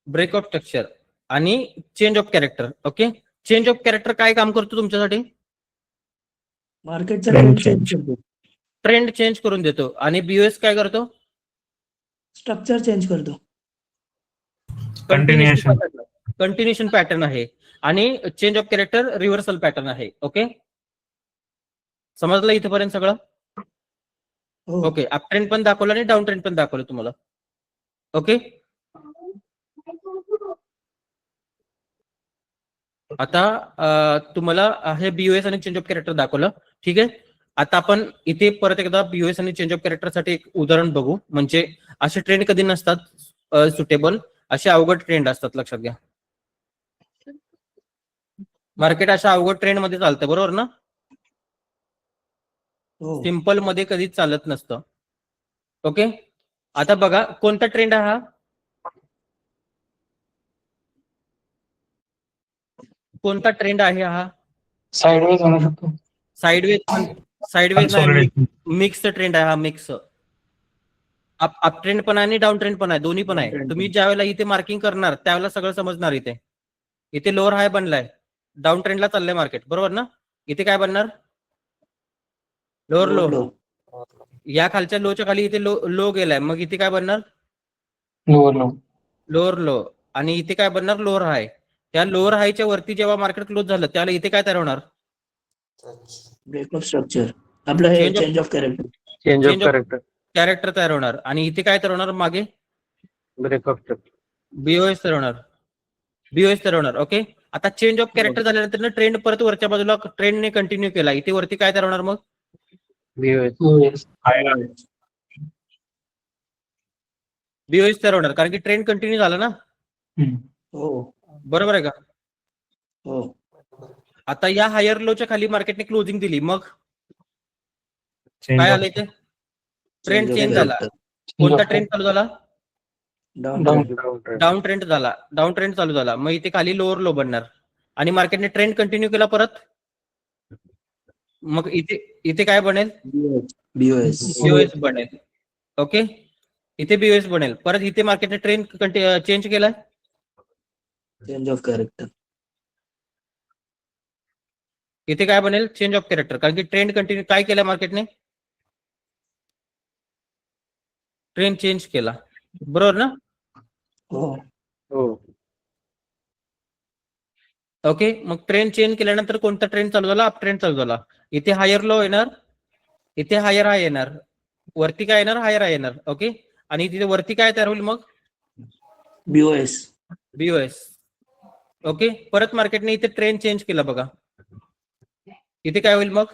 Speaker 1: ब्रेक ऑफ स्ट्रक्चर आणि change of character. Okay, change of character काय काम करतो तुमच्यासाठी?
Speaker 4: मार्केटचा ट्रेंड चेंज करतो,
Speaker 1: ट्रेंड चेंज करून देतो. आणि बीओएस काय करतो?
Speaker 4: स्ट्रक्चर चेंज करतो.
Speaker 1: कंटिन्युएशन पॅटर्न आहे आणि change of character reversal pattern आहे. ओके, समजलं इथेपर्यंत सगळं?
Speaker 4: हो
Speaker 1: ओके, अप ट्रेंड पण दाखवलं आणि डाऊन ट्रेंड पण दाखवलं तुम्हाला. ओके, आता तुम्हाला हे बीओएस आणि चेंज ऑफ कॅरेक्टर दाखवलं. ठीक आहे, आता आपण इथे परत एकदा बीओएस आणि चेंज ऑफ कॅरेक्टर साठी एक उदाहरण बघू. म्हणजे असे ट्रेंड कधी नसतात सुटेबल, असे अवघड ट्रेंड असतात, लक्षात घ्या. मार्केट अशा अवघड ट्रेंड मध्ये चालतं, बरोबर ना?
Speaker 4: हो
Speaker 1: सिंपल मध्ये कधीच चालत नसतं. ओके, आता बघा कोणता ट्रेंड आहे हा? कोणता ट्रेंड आहे हा?
Speaker 6: साइडवेज म्हणू शकतो.
Speaker 1: साइडवेज नाही, मिक्स ट्रेंड आहे हा. मिक्स अप ट्रेंड पण आहे आणि डाऊन ट्रेंड पण आहे, दोन्ही पण आहे. तुम्ही ज्या वेळेला इथे मार्किंग करणार त्यावेळेला सगळं समजणार. इथे लोअर हाय बनलाय, डाऊन ट्रेंडला चाललंय मार्केट, बरोबर ना? इथे काय बनणार? Lower low. या खालच्या लोच्या खाली इथे लो गेलाय, मग इथे काय बनणार? Lower low. आणि इथे काय बनणार? लोअर हाय. त्या लोअर हायच्या वरती जेव्हा मार्केट क्लोज झालं त्याला इथे काय तयार होणार?
Speaker 4: ब्रेक ऑफ स्ट्रक्चर, आपलं हे change of character.
Speaker 7: Change of character,
Speaker 1: character तयार होणार. आणि इथे काय तयार होणार? मागे
Speaker 7: ब्रेक ऑफ स्ट्रक्चर,
Speaker 1: बीओएस तयार होणार, बीओएस तयार होणार. ओके, आता चेंज ऑफ कॅरेक्टर झाल्यानंतर ट्रेंड परत वरच्या बाजूला ट्रेंडने कंटिन्यू केला, इथे वरती काय तयार होणार? मग
Speaker 7: बीओएस
Speaker 1: बीओएस तयार होणार, कारण की ट्रेंड कंटिन्यू झाला ना.
Speaker 4: हो
Speaker 1: बरोबर आहे का?
Speaker 4: हो
Speaker 1: आता या हायर लोच्या खाली मार्केटने क्लोजिंग दिली, मग काय आलं इथे? ट्रेंड चेंज झाला. कोणता ट्रेंड चालू झाला? डाऊन ट्रेंड झाला. डाऊन ट्रेंड चालू झाला, मग इथे खाली लोअर लो बनणार आणि मार्केटने ट्रेंड कंटिन्यू केला परत, मग इथे काय बनेल? बीओएस बनेल. ओके, इथे बीओएस बनेल. परत इथे मार्केटने ट्रेंड चेंज केलाय,
Speaker 4: चेंज ऑफ कॅरेक्टर.
Speaker 1: इथे काय बनेल? Change of character. कारण की ट्रेंड कंटिन्यू काय केलं मार्केटने? ट्रेंड चेंज केला, बरोबर ना?
Speaker 4: हो.
Speaker 7: हो.
Speaker 1: ओके, मग ट्रेंड चेंज केल्यानंतर कोणता ट्रेंड चालू झाला? अप ट्रेंड चालू झाला. इथे हायर लो येणार, इथे हायर हाय येणार, वरती काय येणार? हायर हाय येणार. ओके, आणि तिथे वरती काय तयार होईल मग?
Speaker 4: BOS.
Speaker 1: बीओएस. ओके, परत मार्केटने इथे ट्रेंड चेंज केला बघा. इथे काय होईल मग?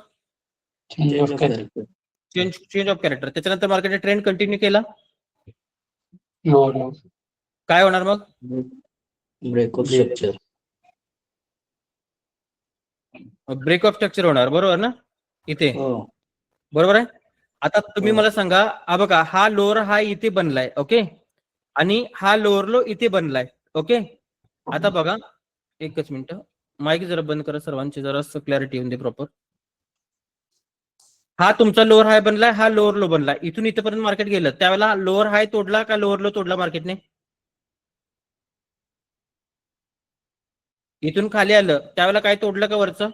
Speaker 6: Change
Speaker 4: change
Speaker 6: of
Speaker 4: of
Speaker 6: character.
Speaker 4: Character.
Speaker 1: Change of character. त्याच्यानंतर मार्केटने ट्रेंड कंटिन्यू केला,
Speaker 6: लोअर
Speaker 1: काय होणार मग?
Speaker 4: Break of structure.
Speaker 1: Break of structure होणार, बरोबर ना? इथे
Speaker 4: हो.
Speaker 1: बरोबर आहे. आता तुम्ही
Speaker 4: हो.
Speaker 1: मला सांगा, हा बघा, हा लोअर हाय इथे बनलाय, ओके, आणि हा लोअर लो इथे बनलाय. ओके, आता बघा, एकच मिनिट, माईक जरा बंद करा सर्वांची, जरा क्लॅरिटी येऊन दे प्रॉपर. हा तुमचा लोअर हाय बनलाय, हा लोअर लो बनलाय, इथून इथपर्यंत मार्केट गेलं, त्यावेळेला लोअर हाय तोडला का लोअर लो तोडला मार्केटने? इथून खाली आलं त्यावेळेला काय तोडलं का वरचं?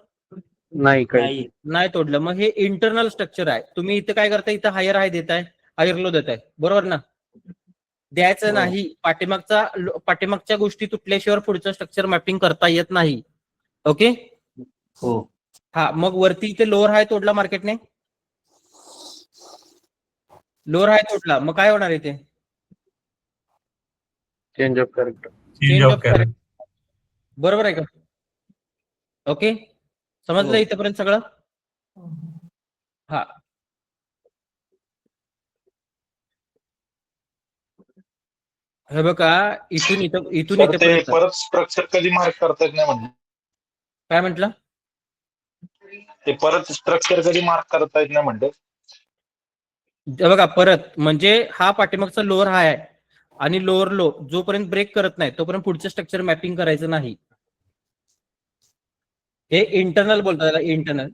Speaker 7: नाही काही.
Speaker 4: नाही.
Speaker 1: नाही तोडलं. मग हे इंटरनल स्ट्रक्चर आहे. तुम्ही इथं काय करताय? इथं हायर हाय देताय, हायर लो देताय, बरोबर ना? द्यायचं
Speaker 4: हो.
Speaker 1: नाही. पाठीमागच्या गोष्टी तुटल्याशिवाय पुढचं स्ट्रक्चर मॅपिंग करता येत नाही. ओके,
Speaker 4: हो.
Speaker 1: हा, मग वरती इथे लोअर हाय तोडला मार्केटने, लोअर हाय तोडला, मग काय होणार इथे?
Speaker 7: Change of character.
Speaker 1: Change of character, बरोबर आहे का? ओके, समजलं
Speaker 4: हो.
Speaker 1: इथपर्यंत सगळं? हा, हे बघा, इथून
Speaker 9: सर ते
Speaker 1: इथपर्यंत
Speaker 9: परत स्ट्रक्चर कधी मार्क करता येत नाही म्हणजे?
Speaker 1: काय म्हटलं?
Speaker 9: ते परत स्ट्रक्चर कधी मार्क करता येत नाही म्हणते?
Speaker 1: हे बघा, परत म्हणजे हा पाठीमागचा लोअर हाय आहे आणि लोअर लो जोपर्यंत ब्रेक करत नाही तोपर्यंत पुढचं स्ट्रक्चर मॅपिंग करायचं नाही. हे इंटरनल बोलतात त्याला, इंटरनल.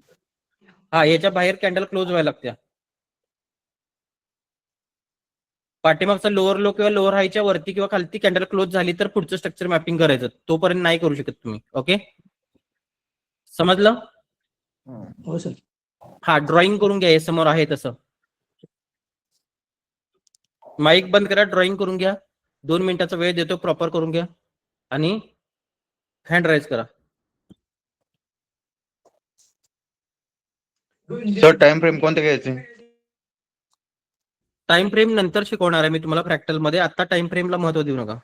Speaker 1: हा, याच्या बाहेर कॅन्डल क्लोज व्हायला लागत्या. पाठीमागचा लोअर लो किंवा लोअर हायच्या वरती किंवा खालती कॅन्डल क्लोज झाली तर पुढचं स्ट्रक्चर मॅपिंग करायचं, तोपर्यंत नाही करू शकत तुम्ही. ओके, समजलं?
Speaker 4: हो सर.
Speaker 1: हा, ड्रॉइंग करून घ्या, हे समोर आहे तसं. माईक बंद करा, ड्रॉइंग करून घ्या, 2 मिनिटाचा वेळ देतो, प्रॉपर करून घ्या आणि हँड राईज करा.
Speaker 2: सर टाइम फ्रेम कोणते घ्यायचे?
Speaker 1: टाइम फ्रेम नंतर शिकवणार आहे मी तुम्हाला प्रॅक्टिकल मध्ये, आता टाइम फ्रेमला महत्व देऊ नका.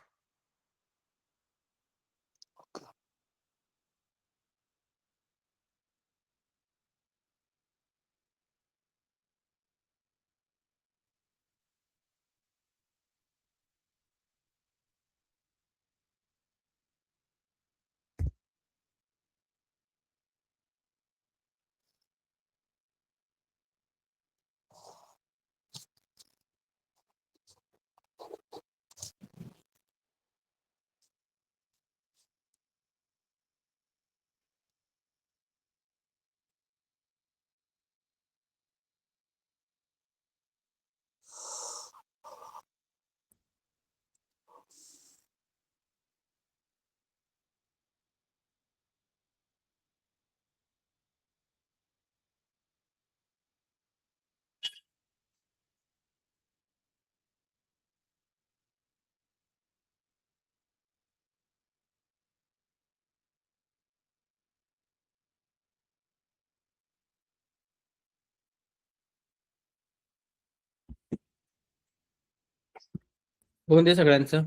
Speaker 1: होऊन दे सगळ्यांचं.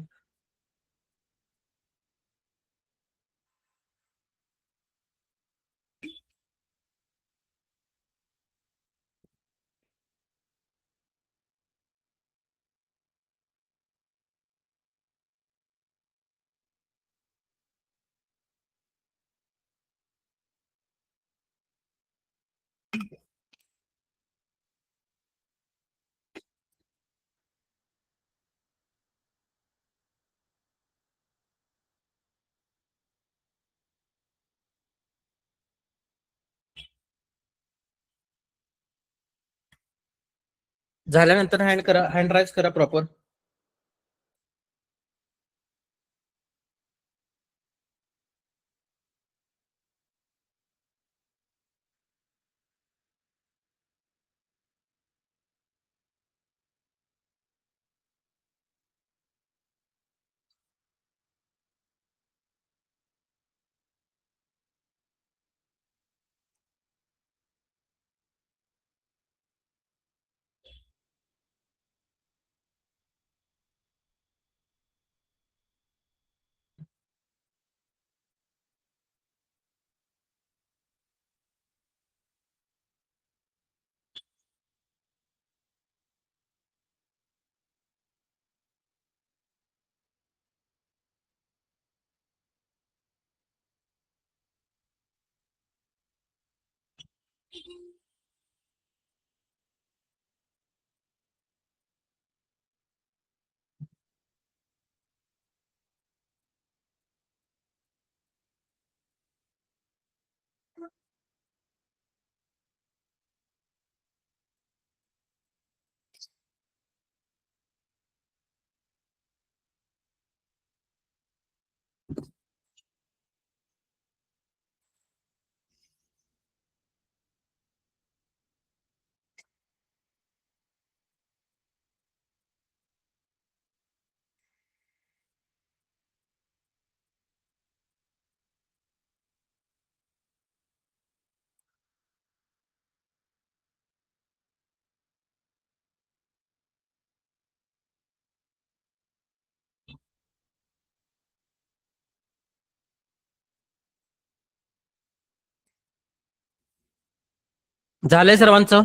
Speaker 1: झाल्यानंतर हँड करा, हँड राईज करा प्रॉपर. झालंय सर्वांचं?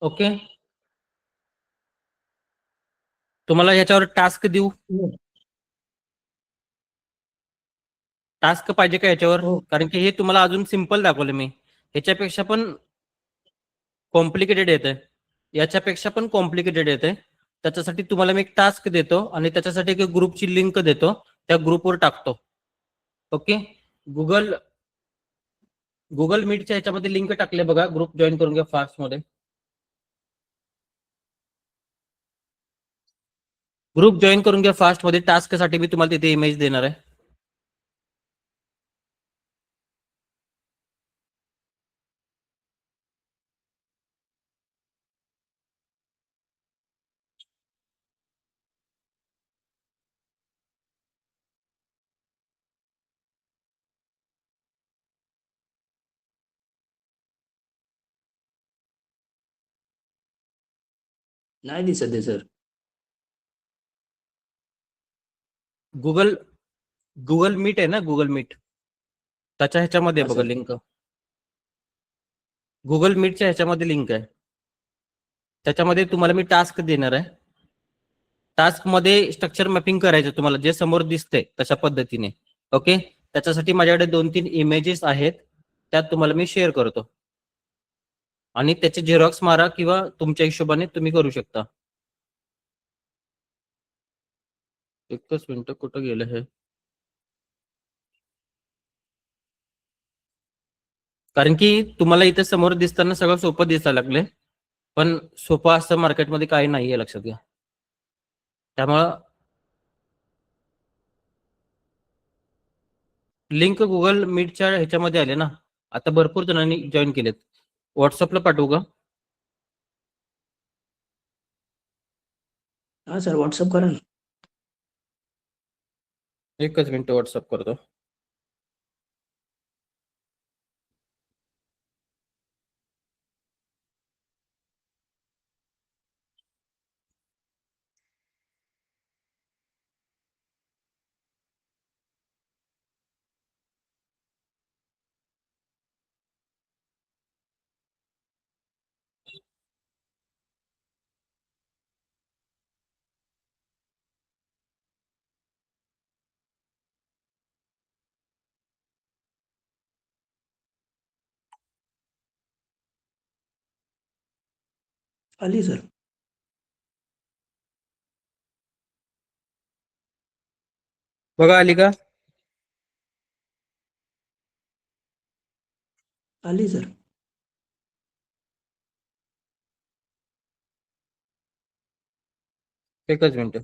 Speaker 1: ओके. तुम्हाला याच्यावर टास्क देऊ? टास्क पाहिजे का याच्यावर?
Speaker 4: हो.
Speaker 1: कारण की हे तुम्हाला अजून सिंपल दाखवलं मी. ह्याच्यापेक्षा पण कॉम्प्लिकेटेड येत आहे. याच्यापेक्षा पण कॉम्प्लिकेटेड येत आहे. त्याच्यासाठी तुम्हाला मी एक टास्क देतो आणि त्याच्यासाठी एक ग्रुपची लिंक देतो. त्या ग्रुपवर टाकतो. ओके. गुगल मीटच्या ह्याच्यामध्ये लिंक टाकले बघा. ग्रुप जॉईन करून घ्या फास्ट मध्ये. ग्रुप जॉईन करून घ्या फास्ट मध्ये. टास्क साठी मी तुम्हाला तिथे इमेज देणार आहे.
Speaker 4: नाही दिसत आहे सर.
Speaker 1: गुगल मीट आहे ना, गुगल मीट त्याच्या ह्याच्यामध्ये
Speaker 4: हा,
Speaker 1: बघा
Speaker 4: सर.
Speaker 1: लिंक. गुगल मीटच्या ह्याच्यामध्ये लिंक आहे. त्याच्यामध्ये तुम्हाला मी टास्क देणार आहे. टास्क मध्ये स्ट्रक्चर मॅपिंग करायचं तुम्हाला जे समोर दिसते तशा पद्धतीने. ओके. त्याच्यासाठी माझ्याकडे 2-3 इमेजेस आहेत. त्यात तुम्हाला मी शेअर करतो आणि त्याचे झेरॉक्स मारा किंवा तुमच्या हिशोबाने तुम्ही करू शकता. एकच मिनिट, कुठं गेलं हे? कारण की तुम्हाला इथे समोर दिसताना सगळं सोपं दिसायला लागले, पण सोपं असं मार्केटमध्ये काही नाहीये, लक्षात घ्या. त्यामुळं लिंक गुगल मीटच्या ह्याच्यामध्ये आले ना. आता भरपूर जणांनी जॉईन केलेत. व्हॉट्सअपला पाठवू का?
Speaker 4: हा सर, व्हॉट्सअप करा ना.
Speaker 1: एकच मिनिट व्हॉट्सअप करतो.
Speaker 4: आली सर.
Speaker 1: बघा आली का?
Speaker 4: आली सर.
Speaker 1: एकच मिनिट.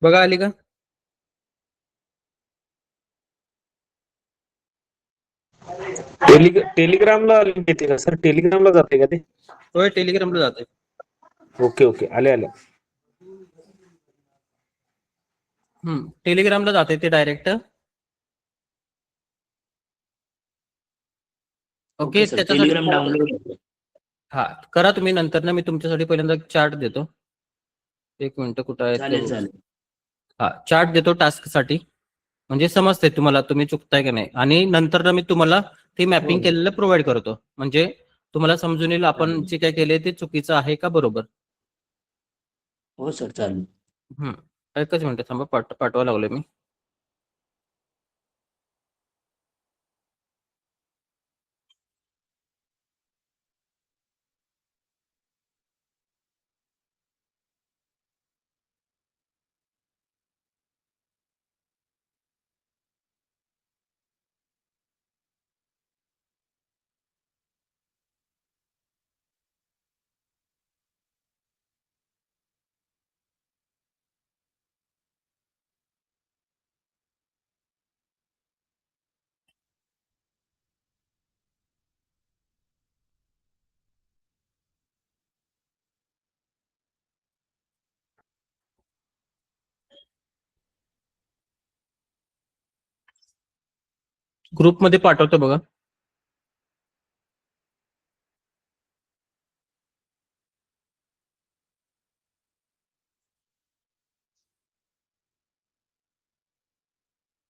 Speaker 1: बघा आली का?
Speaker 7: टेलिग्रामला लिंक येते का सर? टेलिग्रामला जाते का ते?
Speaker 1: होय, टेलिग्रामला जाते.
Speaker 7: ओके ओके, आले आले.
Speaker 1: टेलिग्रामला जाते ते डायरेक्ट. ओके.
Speaker 4: सर,
Speaker 1: त्याच्यासाठी
Speaker 4: टेलिग्राम डाउनलोड.
Speaker 1: हा करा तुम्ही. नंतर ना मी तुमच्यासाठी पहिल्यांदा चार्ट देतो. एक मिनिट, कुठं आहे
Speaker 4: चालेल
Speaker 1: तो?
Speaker 4: चालेल.
Speaker 1: हा चार्ट देतो टास्क साठी, म्हणजे समजते तुम्हाला तुम्ही चुकताय का नाही. आणि नंतर ना मी तुम्हाला ते मॅपिंग
Speaker 4: हो.
Speaker 1: केलेलं प्रोव्हाइड करतो. म्हणजे तुम्हाला समजून येईल आपण जे काय केले ते चुकीचं आहे का बरोबर?
Speaker 4: हो सर चालेल.
Speaker 1: एकच मिनिट थांबा, पाठवा लागलोय मी. ग्रुपमध्ये पाठवतो बघा.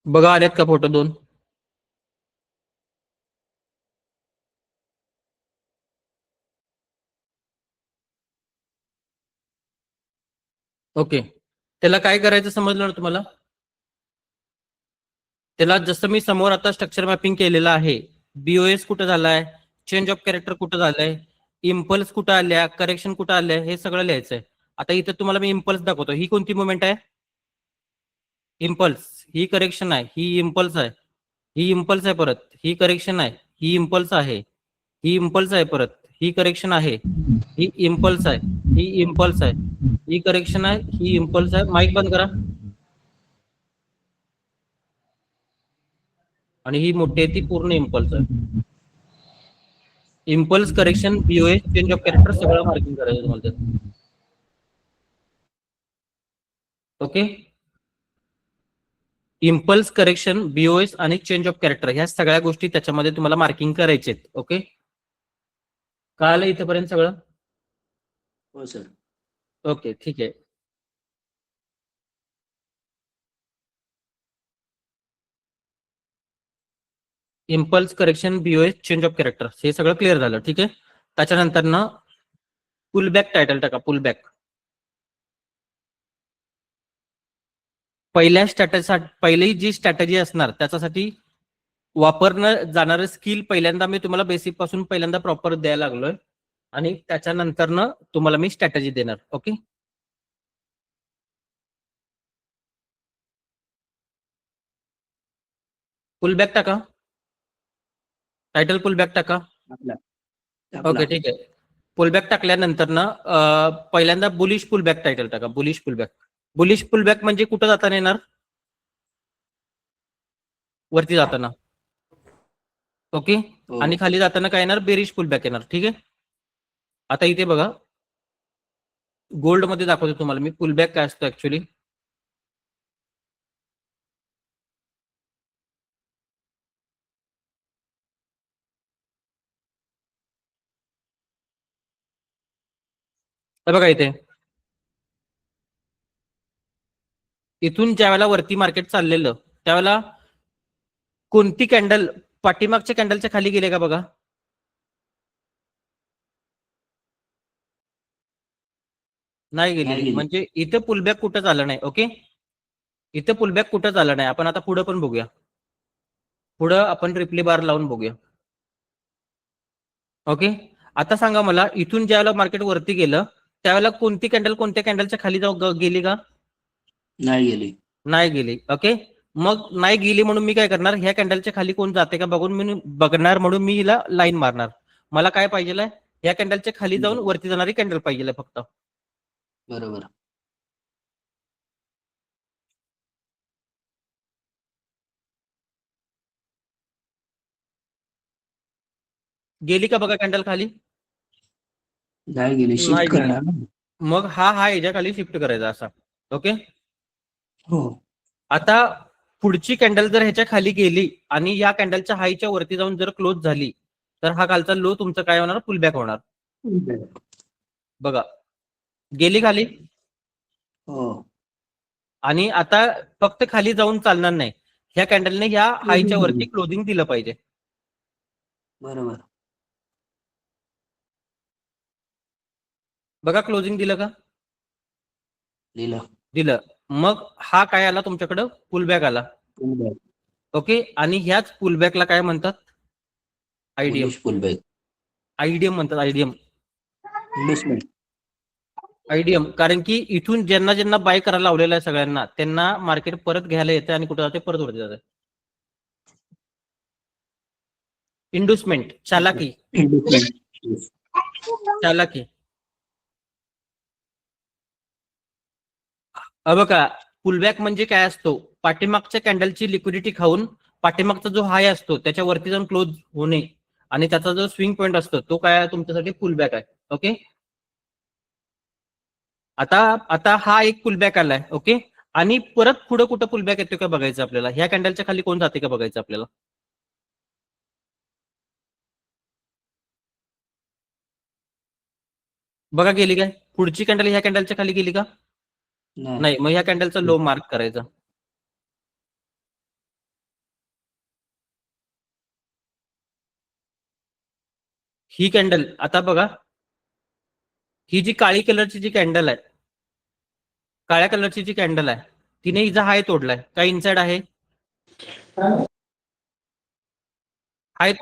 Speaker 1: बघा आलेत का फोटो 2? ओके. त्याला काय करायचं समजलं ना तुम्हाला? त्याला जसं मी समोर आता स्ट्रक्चर मॅपिंग केलेलं आहे, बीओएस कुठं झालाय, चेंज ऑफ कॅरेक्टर कुठं झालंय, इम्पल्स कुठं आल्या, करेक्शन कुठं आलंय, हे सगळं लिहायचंय. आता इथं तुम्हाला मी इम्पल्स दाखवतो. ही कोणती मुवमेंट आहे? इम्पल्स. ही करेक्शन आहे, ही इम्पल्स आहे, ही इम्पल्स आहे, परत ही करेक्शन आहे, ही इम्पल्स आहे, ही इम्पल्स आहे, परत ही करेक्शन आहे, ही इम्पल्स आहे, ही इम्पल्स आहे, ही करेक्शन आहे, ही इम्पल्स आहे. माईक बंद करा. आणि ही मोठी आहे ती पूर्ण इम्पल्स आहे. Impulse, correction, BOS, change of character सगळं मार्किंग करायचं तुम्हाला. ओके. इम्पल्स, करेक्शन, बीओएस आणि चेंज ऑफ कॅरेक्टर ह्या सगळ्या गोष्टी त्याच्यामध्ये तुम्हाला मार्किंग करायचे. ओके, कळालं इथपर्यंत सगळं?
Speaker 4: हो सर.
Speaker 1: ओके, ठीक आहे. Impulse, correction, BOS, change of character हे सगळं क्लिअर झालं. ठीक आहे. त्याच्यानंतर ना पुलबॅक टायटल टाका. पुलबॅक पहिल्या स्ट्रॅटेजी, पहिली जी स्ट्रॅटेजी असणार त्याच्यासाठी वापरणं जाणारं स्किल पहिल्यांदा मी तुम्हाला बेसिक पासून पहिल्यांदा प्रॉपर द्यायला लागलोय आणि त्याच्यानंतर ना तुम्हाला मी स्ट्रॅटेजी देणार. ओके, पुलबॅक टाका. टायटल पुलबॅक टाका. ओके, ठीक आहे. पुलबॅक टाकल्यानंतर ना पहिल्यांदा बुलिश पुलबॅक टायटल टाका. Bullish pullback. बुलिश पुलबॅक म्हणजे कुठं जाताना येणार? वरती जाताना. ओके, आणि खाली जाताना काय येणार? बेरिश पुलबॅक येणार. ठीक आहे. आता इथे बघा, गोल्ड मध्ये दाखवतो तुम्हाला मी पुलबॅक काय असतो ऍक्च्युली. बघा इथे, इथून ज्या वेळेला वरती मार्केट चाललेलं त्यावेळेला कोणती कॅन्डल पाठीमागच्या कॅन्डलच्या खाली गेले का? बघा, नाही गेली. म्हणजे इथं पुलबॅक कुठं झालं नाही. ओके, इथं पुलबॅक कुठं झालं नाही. आपण आता पुढे पण बघूया. पुढं आपण रिप्ले बार लावून बघूया. ओके, आता सांगा मला, इथून ज्यावेळेला मार्केट वरती गेलं त्यावेळेला कोणती कॅन्डल कोणत्या कॅन्डलच्या खाली गेली का?
Speaker 4: नाही गेली.
Speaker 1: नाही गेली. ओके, मग नाही गेली म्हणून मी काय करणार? ह्या कॅन्डलच्या खाली कोण जाते का बघून मी बघणार, म्हणून मी हिला लाईन मारणार. मला काय पाहिजे? ह्या कॅन्डलच्या खाली जाऊन वरती जाणारी कॅन्डल पाहिजे फक्त.
Speaker 4: बरोबर.
Speaker 1: गेली का बघा कॅन्डल खाली?
Speaker 4: नाही गेली.
Speaker 1: नाही
Speaker 4: शिफ्ट
Speaker 1: गेली.
Speaker 4: करणार ना.
Speaker 1: मग हा याच्या खाली शिफ्ट करायचा असा. ओके,
Speaker 4: हो.
Speaker 1: आता पुढची कॅन्डल जर ह्याच्या खाली गेली आणि या कॅन्डलच्या हायच्या वरती जाऊन जर क्लोज झाली तर हा खालचा लो तुमचा काय होणार? पुलबॅक होणार. बघा, गेली खाली.
Speaker 4: हो.
Speaker 1: आणि आता फक्त खाली जाऊन चालणार नाही, ह्या कॅन्डलने ह्या हायच्या वरती क्लोजिंग दिलं पाहिजे.
Speaker 4: बरोबर.
Speaker 1: बघा क्लोजिंग दिलं का?
Speaker 4: दिलं.
Speaker 1: दिलं. मग हा काय आला तुमच्याकडं? पुलबॅक आला.
Speaker 4: पुलबॅक.
Speaker 1: ओके. आणि ह्याच पुलबॅकला काय म्हणतात? आयडीएम.
Speaker 4: Bullish pullback.
Speaker 1: आयडीएम म्हणतात. आयडीएम.
Speaker 4: इन्व्हेस्टमेंट.
Speaker 1: आयडीएम. कारण की इथून ज्यांना ज्यांना बाय करायला लावलेलं आहे सगळ्यांना, त्यांना मार्केट परत घ्यायला येतं आणि कुठं जाते? परत वरती जाते. इन्व्हेस्टमेंट. चालाकी.
Speaker 4: इन्व्हेस्टमेंट.
Speaker 1: चालाकी. बघा पुलबॅक म्हणजे काय असतो? पाठीमागच्या कॅन्डलची लिक्विडिटी खाऊन पाठीमागचा जो हाय असतो त्याच्यावरती जाऊन क्लोज होणे आणि त्याचा जो स्विंग पॉईंट असतो तो काय तुमच्यासाठी पुलबॅक आहे. ओके. आता हा एक पुलबॅक आलाय. ओके. आणि परत पुढे कुठं पुलबॅक येतो का बघायचं आपल्याला. ह्या कॅन्डलच्या खाली कोण जाते का बघायचं आपल्याला. बघा गेली काय? पुढची कॅन्डल ह्या कॅन्डलच्या खाली गेली का? नाही. मग ह्या कॅन्डलचा लो मार्क करायचा. ही कॅन्डल आता बघा, ही जी काळी कलरची जी कॅन्डल आहे, काळ्या कलरची जी कॅन्डल आहे, तिने हिचा हाय तोडलाय. काय इनसाइड आहे? हाय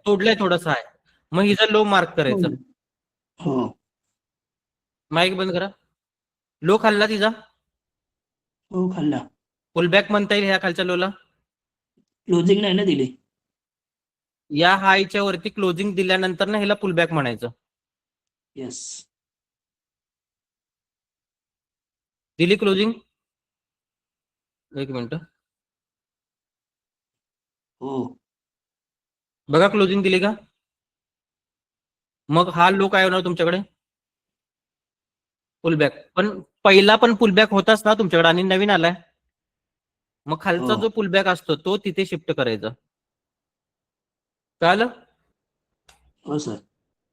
Speaker 1: तोडलाय थोडासा आहे. मग हिचा लो मार्क करायचा.
Speaker 4: हो.
Speaker 1: माईक बंद करा. लो खाल्ला तिचा.
Speaker 4: हो खाल्ला.
Speaker 1: पुलबॅक म्हणता येईल ह्या खालच्या लोला.
Speaker 4: क्लोजिंग नाही ना दिली.
Speaker 1: या हायच्या वरती क्लोजिंग दिल्यानंतर ना ह्याला पुलबॅक म्हणायचं.
Speaker 4: येस.
Speaker 1: दिली क्लोजिंग. एक मिनिट.
Speaker 4: हो.
Speaker 1: बघा क्लोजिंग दिली का? मग हा लो काय होणार तुमच्याकडे? पुलबॅक. पण पहिला पण पुलबॅक होताच ना तुमच्याकडे आणि नवीन आलाय. मग खालचा
Speaker 4: हो.
Speaker 1: जो पुलबॅक असतो तो तिथे शिफ्ट करायचा. कळलं?
Speaker 4: हो सर.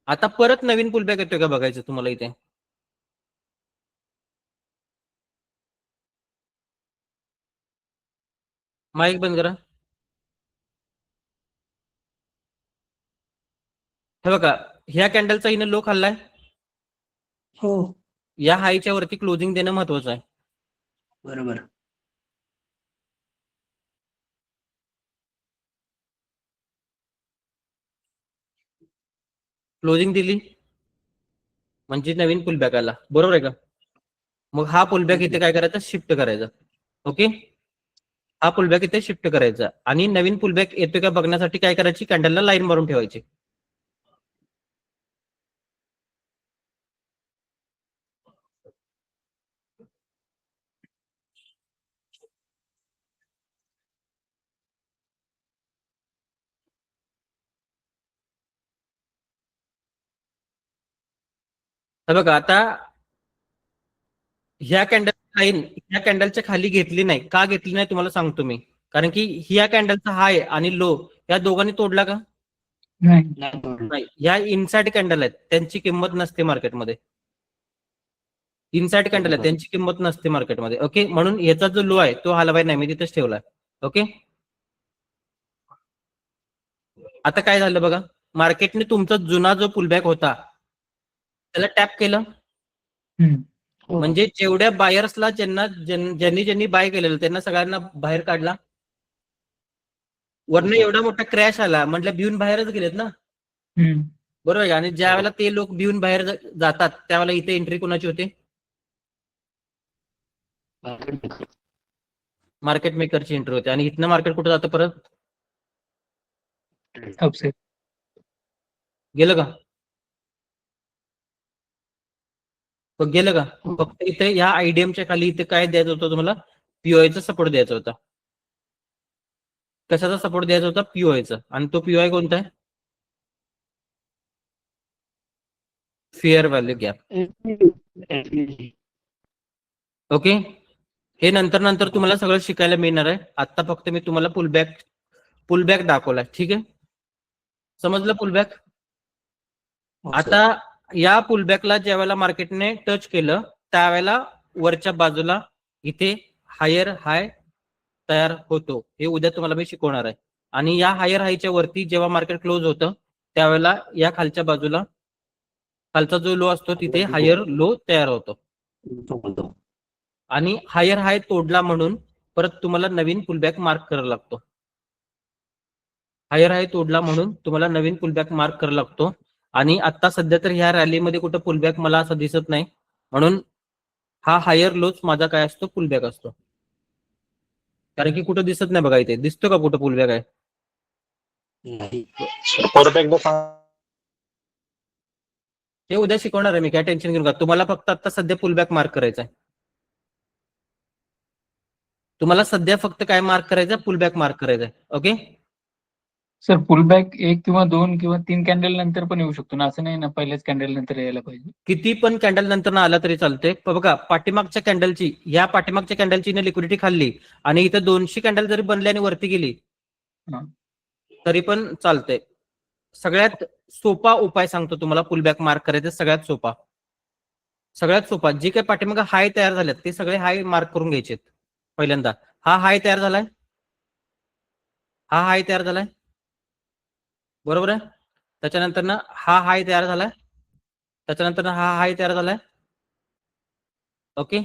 Speaker 1: आता परत नवीन पुलबॅक येतोय का बघायचं तुम्हाला इथे. माईक बंद करा. हे बघा ह्या कॅन्डलचा हिने लो खाल्लाय.
Speaker 4: हो.
Speaker 1: या हायच्या वरती क्लोजिंग देणं महत्वाचं आहे.
Speaker 4: बरोबर.
Speaker 1: क्लोजिंग दिली म्हणजे नवीन पुलबॅक आला. बरोबर आहे का? मग हा पुलबॅक इथे काय करायचा? शिफ्ट करायचा. ओके. हा पुलबॅक इथे शिफ्ट करायचा आणि नवीन पुलबॅक येतोय का बघण्यासाठी काय करायची? कॅन्डलला लाईन मारून ठेवायची. बघा आता ह्या कॅन्डल लाईन ह्या कॅन्डलच्या खाली घेतली नाही. का घेतली नाही तुम्हाला सांगतो मी. कारण की ह्या कॅन्डलचा हाय आणि लो या दोघांनी तोडला का?
Speaker 6: नाही.
Speaker 1: नाही. ह्या इनसाइड कॅन्डल आहेत त्यांची किंमत नसते मार्केटमध्ये. इनसाइड कॅन्डल आहे त्यांची किंमत नसते मार्केटमध्ये. ओके. म्हणून ह्याचा जो लो आहे तो हलवाय नाही, मी तिथेच ठेवलाय. ओके. आता काय झालं बघा, मार्केटने तुमचा जुना जो पुलबॅक होता त्याला टॅप केलं.
Speaker 4: हो.
Speaker 1: म्हणजे जेवढ्या बायर्सला ज्यांनी बाय केलेलं त्यांना सगळ्यांना बाहेर काढला. वरनं एवढा मोठा क्रॅश आला म्हटलं भिवून बाहेरच गेलेत ना. बरोबर आहे. आणि ज्या वेळेला ते लोक भिवून बाहेर जातात त्यावेळेला इथे एंट्री कोणाची होते? मार्केट मेकरची एंट्री होते. आणि इथनं मार्केट कुठे जातं परत?
Speaker 6: अपसेट.
Speaker 1: गेलं का? गेलं का? फक्त इथे या आयडीएमच्या खाली इथे काय द्यायचं होतं तुम्हाला? पीओआयचा सपोर्ट द्यायचा होता. कशाचा सपोर्ट द्यायचा होता? पीओआयचा. आणि तो पीओआय कोणता आहे? Fair value gap. ओके. हे नंतर तुम्हाला सगळं शिकायला मिळणार आहे. आता फक्त मी तुम्हाला पुलबॅक दाखवलाय. ठीक आहे. समजलं पुलबॅक? आता या पुलबॅकला ज्या वेळेला मार्केटने टच केलं त्यावेळेला वरच्या बाजूला इथे हायर हाय तयार होतो. हे उद्या तुम्हाला मी शिकवणार आहे. आणि या हायर हायच्या वरती जेव्हा मार्केट क्लोज होतं त्यावेळेला या खालच्या बाजूला खालचा जो लो असतो तिथे हायर लो तयार होतो
Speaker 4: तो बोलतो.
Speaker 1: आणि हायर हाय तोडला म्हणून परत तुम्हाला नवीन पुलबॅक मार्क करावा लागतो. हायर हाय तोडला म्हणून तुम्हाला नवीन पुलबॅक मार्क करावा लागतो. आणि आता सध्या तर ह्या रॅलीमध्ये कुठं पुलबॅक मला असं दिसत नाही, म्हणून हा हायर लोच माझा काय असतो, पुलबॅक असतो. कारण की कुठं दिसत नाही बघा, इथे दिसतो का कुठं पुलबॅक आहे?
Speaker 4: नाही.
Speaker 9: परत एकदा सांग.
Speaker 1: हे उद्या शिकवणार आहे मी, काय टेन्शन घेऊ नका. तुम्हाला फक्त आता सध्या पुलबॅक मार्क करायचा आहे. तुम्हाला सध्या फक्त काय मार्क करायचं, पुलबॅक मार्क करायचा आहे. ओके,
Speaker 6: सर पुलबॅक 1 किंवा 2 किंवा 3 कॅन्डल नंतर पण येऊ शकतो ना, असं नाही ना पहिल्याच कॅन्डल नंतर यायला पाहिजे.
Speaker 1: किती पण कॅन्डल नंतर ना आला तरी चालते. बघा पाठीमागच्या कॅन्डलची, या पाठीमागच्या कॅन्डलची लिक्विडिटी खाल्ली आणि इथं 200 कॅन्डल जरी बनली आणि वरती गेली
Speaker 6: हा.
Speaker 1: तरी पण चालतंय. सगळ्यात सोपा उपाय सांगतो तुम्हाला पुलबॅक मार्क करायचा, सगळ्यात सोपा. जे काही पाठीमागे हाय तयार झालेत ते सगळे हाय मार्क करून घ्यायचे. पहिल्यांदा हा हाय तयार झालाय, बरोबर आहे. त्याच्यानंतर ना हा हाय तयार झालाय, त्याच्यानंतर हा हाय तयार झालाय. ओके,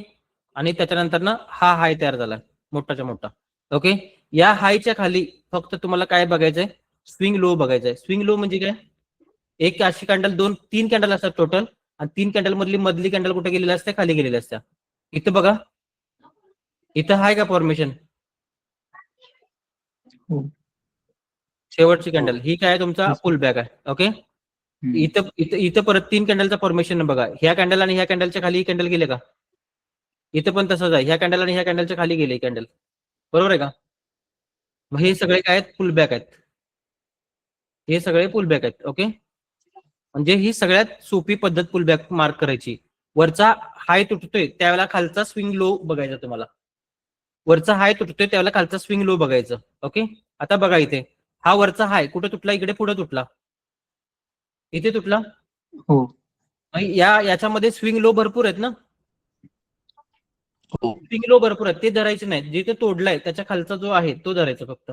Speaker 1: आणि त्याच्यानंतर ना हा हाय तयार झालाय मोठाच्या मोठा. ओके, या हायच्या खाली फक्त तुम्हाला काय बघायचंय, स्विंग लो बघायचंय. स्विंग लो म्हणजे काय, एक अशी कॅन्डल 2-3 कॅन्डल असतात टोटल, आणि 3 कॅन्डल मधली कॅन्डल कुठे गेलेली असते, खाली गेलेली असत्या. इथं बघा, इथं हाय का फॉर्मेशन,
Speaker 6: हो.
Speaker 1: शेवटची कॅन्डल ही काय तुमचा पुलबॅक आहे. ओके, इथं इथं इथं परत 3 कॅन्डलचा फॉर्मेशन बघा. ह्या कॅन्डल आणि ह्या कॅन्डलच्या खाली कॅन्डल गेले का, इथं पण तसंच आहे. ह्या कॅन्डल आणि ह्या कॅन्डलच्या खाली गेले कॅन्डल, बरोबर आहे का. मग हे सगळे काय आहेत, पुलबॅक आहेत. हे सगळे पुलबॅक आहेत. ओके, म्हणजे ही सगळ्यात सोपी पद्धत पुलबॅक मार्क करायची. वरचा हाय तुटतोय त्यावेळेला खालचा स्विंग लो बघायचा तुम्हाला. वरचा हाय तुटतोय त्यावेळेला खालचा स्विंग लो बघायचं. ओके, आता बघा इथे हा वरचा हाय कुठे तुटला, इकडे पुढे तुटला, इथे तुटला.
Speaker 6: हो.
Speaker 1: याच्यामध्ये स्विंग लो भरपूर आहेत ना,
Speaker 4: हो.
Speaker 1: स्विंग लो भरपूर आहेत, ते धरायचे नाहीत. जिथे तोडलाय त्याच्या खालचा जो आहे तो धरायचा फक्त.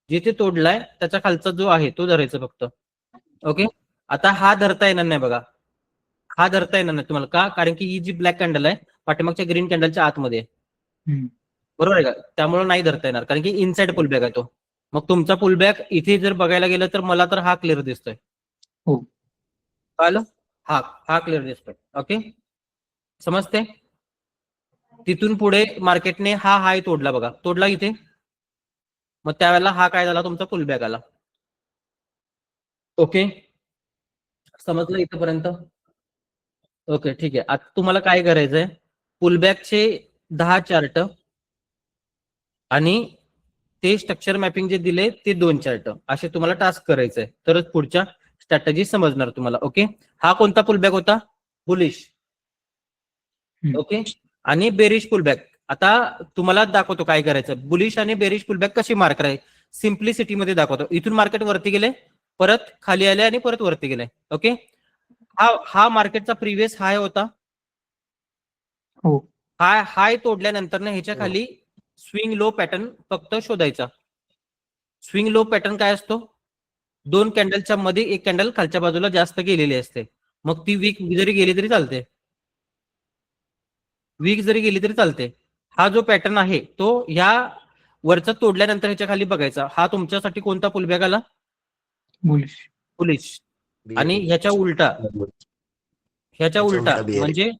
Speaker 1: जिथे तोडलाय त्याच्या खालचा जो आहे तो धरायचा फक्त. ओके, आता हा धरता येणार नाही बघा, हा धरता येणार नाही तुम्हाला. का, कारण की ही जी ब्लॅक कॅन्डल आहे पाठीमागच्या ग्रीन कॅन्डलच्या आतमध्ये आहे. बरोबर आहे का, त्यामुळे नाही धरता येणार, कारण की इनसाइड पुलबॅक आहे तो. मग तुमचा पुलबॅक इथे जर बघायला गेलं तर मला तर हा क्लिअर दिसतोय.
Speaker 6: हो.
Speaker 1: कळलं, हा क्लिअर दिसतोय. ओके, समजते. तिथून पुढे मार्केटने हा हाय तोडला बघा, तोडला इथे, मग त्यावेळेला हा काय झाला, तुमचा पुलबॅक आला. ओके, समजलं इथपर्यंत. ओके, ठीक आहे. आता तुम्हाला काय करायचंय, पुलबॅकचे 10 चार्ट आणि ते स्ट्रक्चर मॅपिंग जे दिले ते 2 चार्ट असे तुम्हाला टास्क करायचंय, तरच पुढच्या स्ट्रॅटेजी समजणार तुम्हाला. ओके, हा कोणता पुलबॅक होता, बुलिश. ओके, आणि बेरिश पुलबॅक. आता तुम्हाला दाखवतो काय करायचं, बुलिश आणि बेरिश पुलबॅक कशी मार्क करायची, सिम्प्लिसिटी मध्ये दाखवतो. इथून मार्केट वरती गेले, परत खाली आले आणि परत वरती गेले. ओके, हा मार्केटचा प्रिव्हियस हाय होता.
Speaker 6: हो.
Speaker 1: हाय तोडल्यानंतर ना ह्याच्या खाली स्विंग लो पॅटर्न फक्त शोधायचा. स्विंग लो पॅटर्न काय असतो, 2 कॅन्डलच्या मध्ये एक कॅन्डल खालच्या बाजूला जास्त गेलेली असते. मग ती वीक जरी गेली तरी चालते, हा जो पॅटर्न आहे तो ह्या वरचा तोडल्यानंतर ह्याच्या खाली बघायचा. हा तुमच्यासाठी कोणता पुलबॅक आला, बुलिश. आणि ह्याच्या उलटा म्हणजे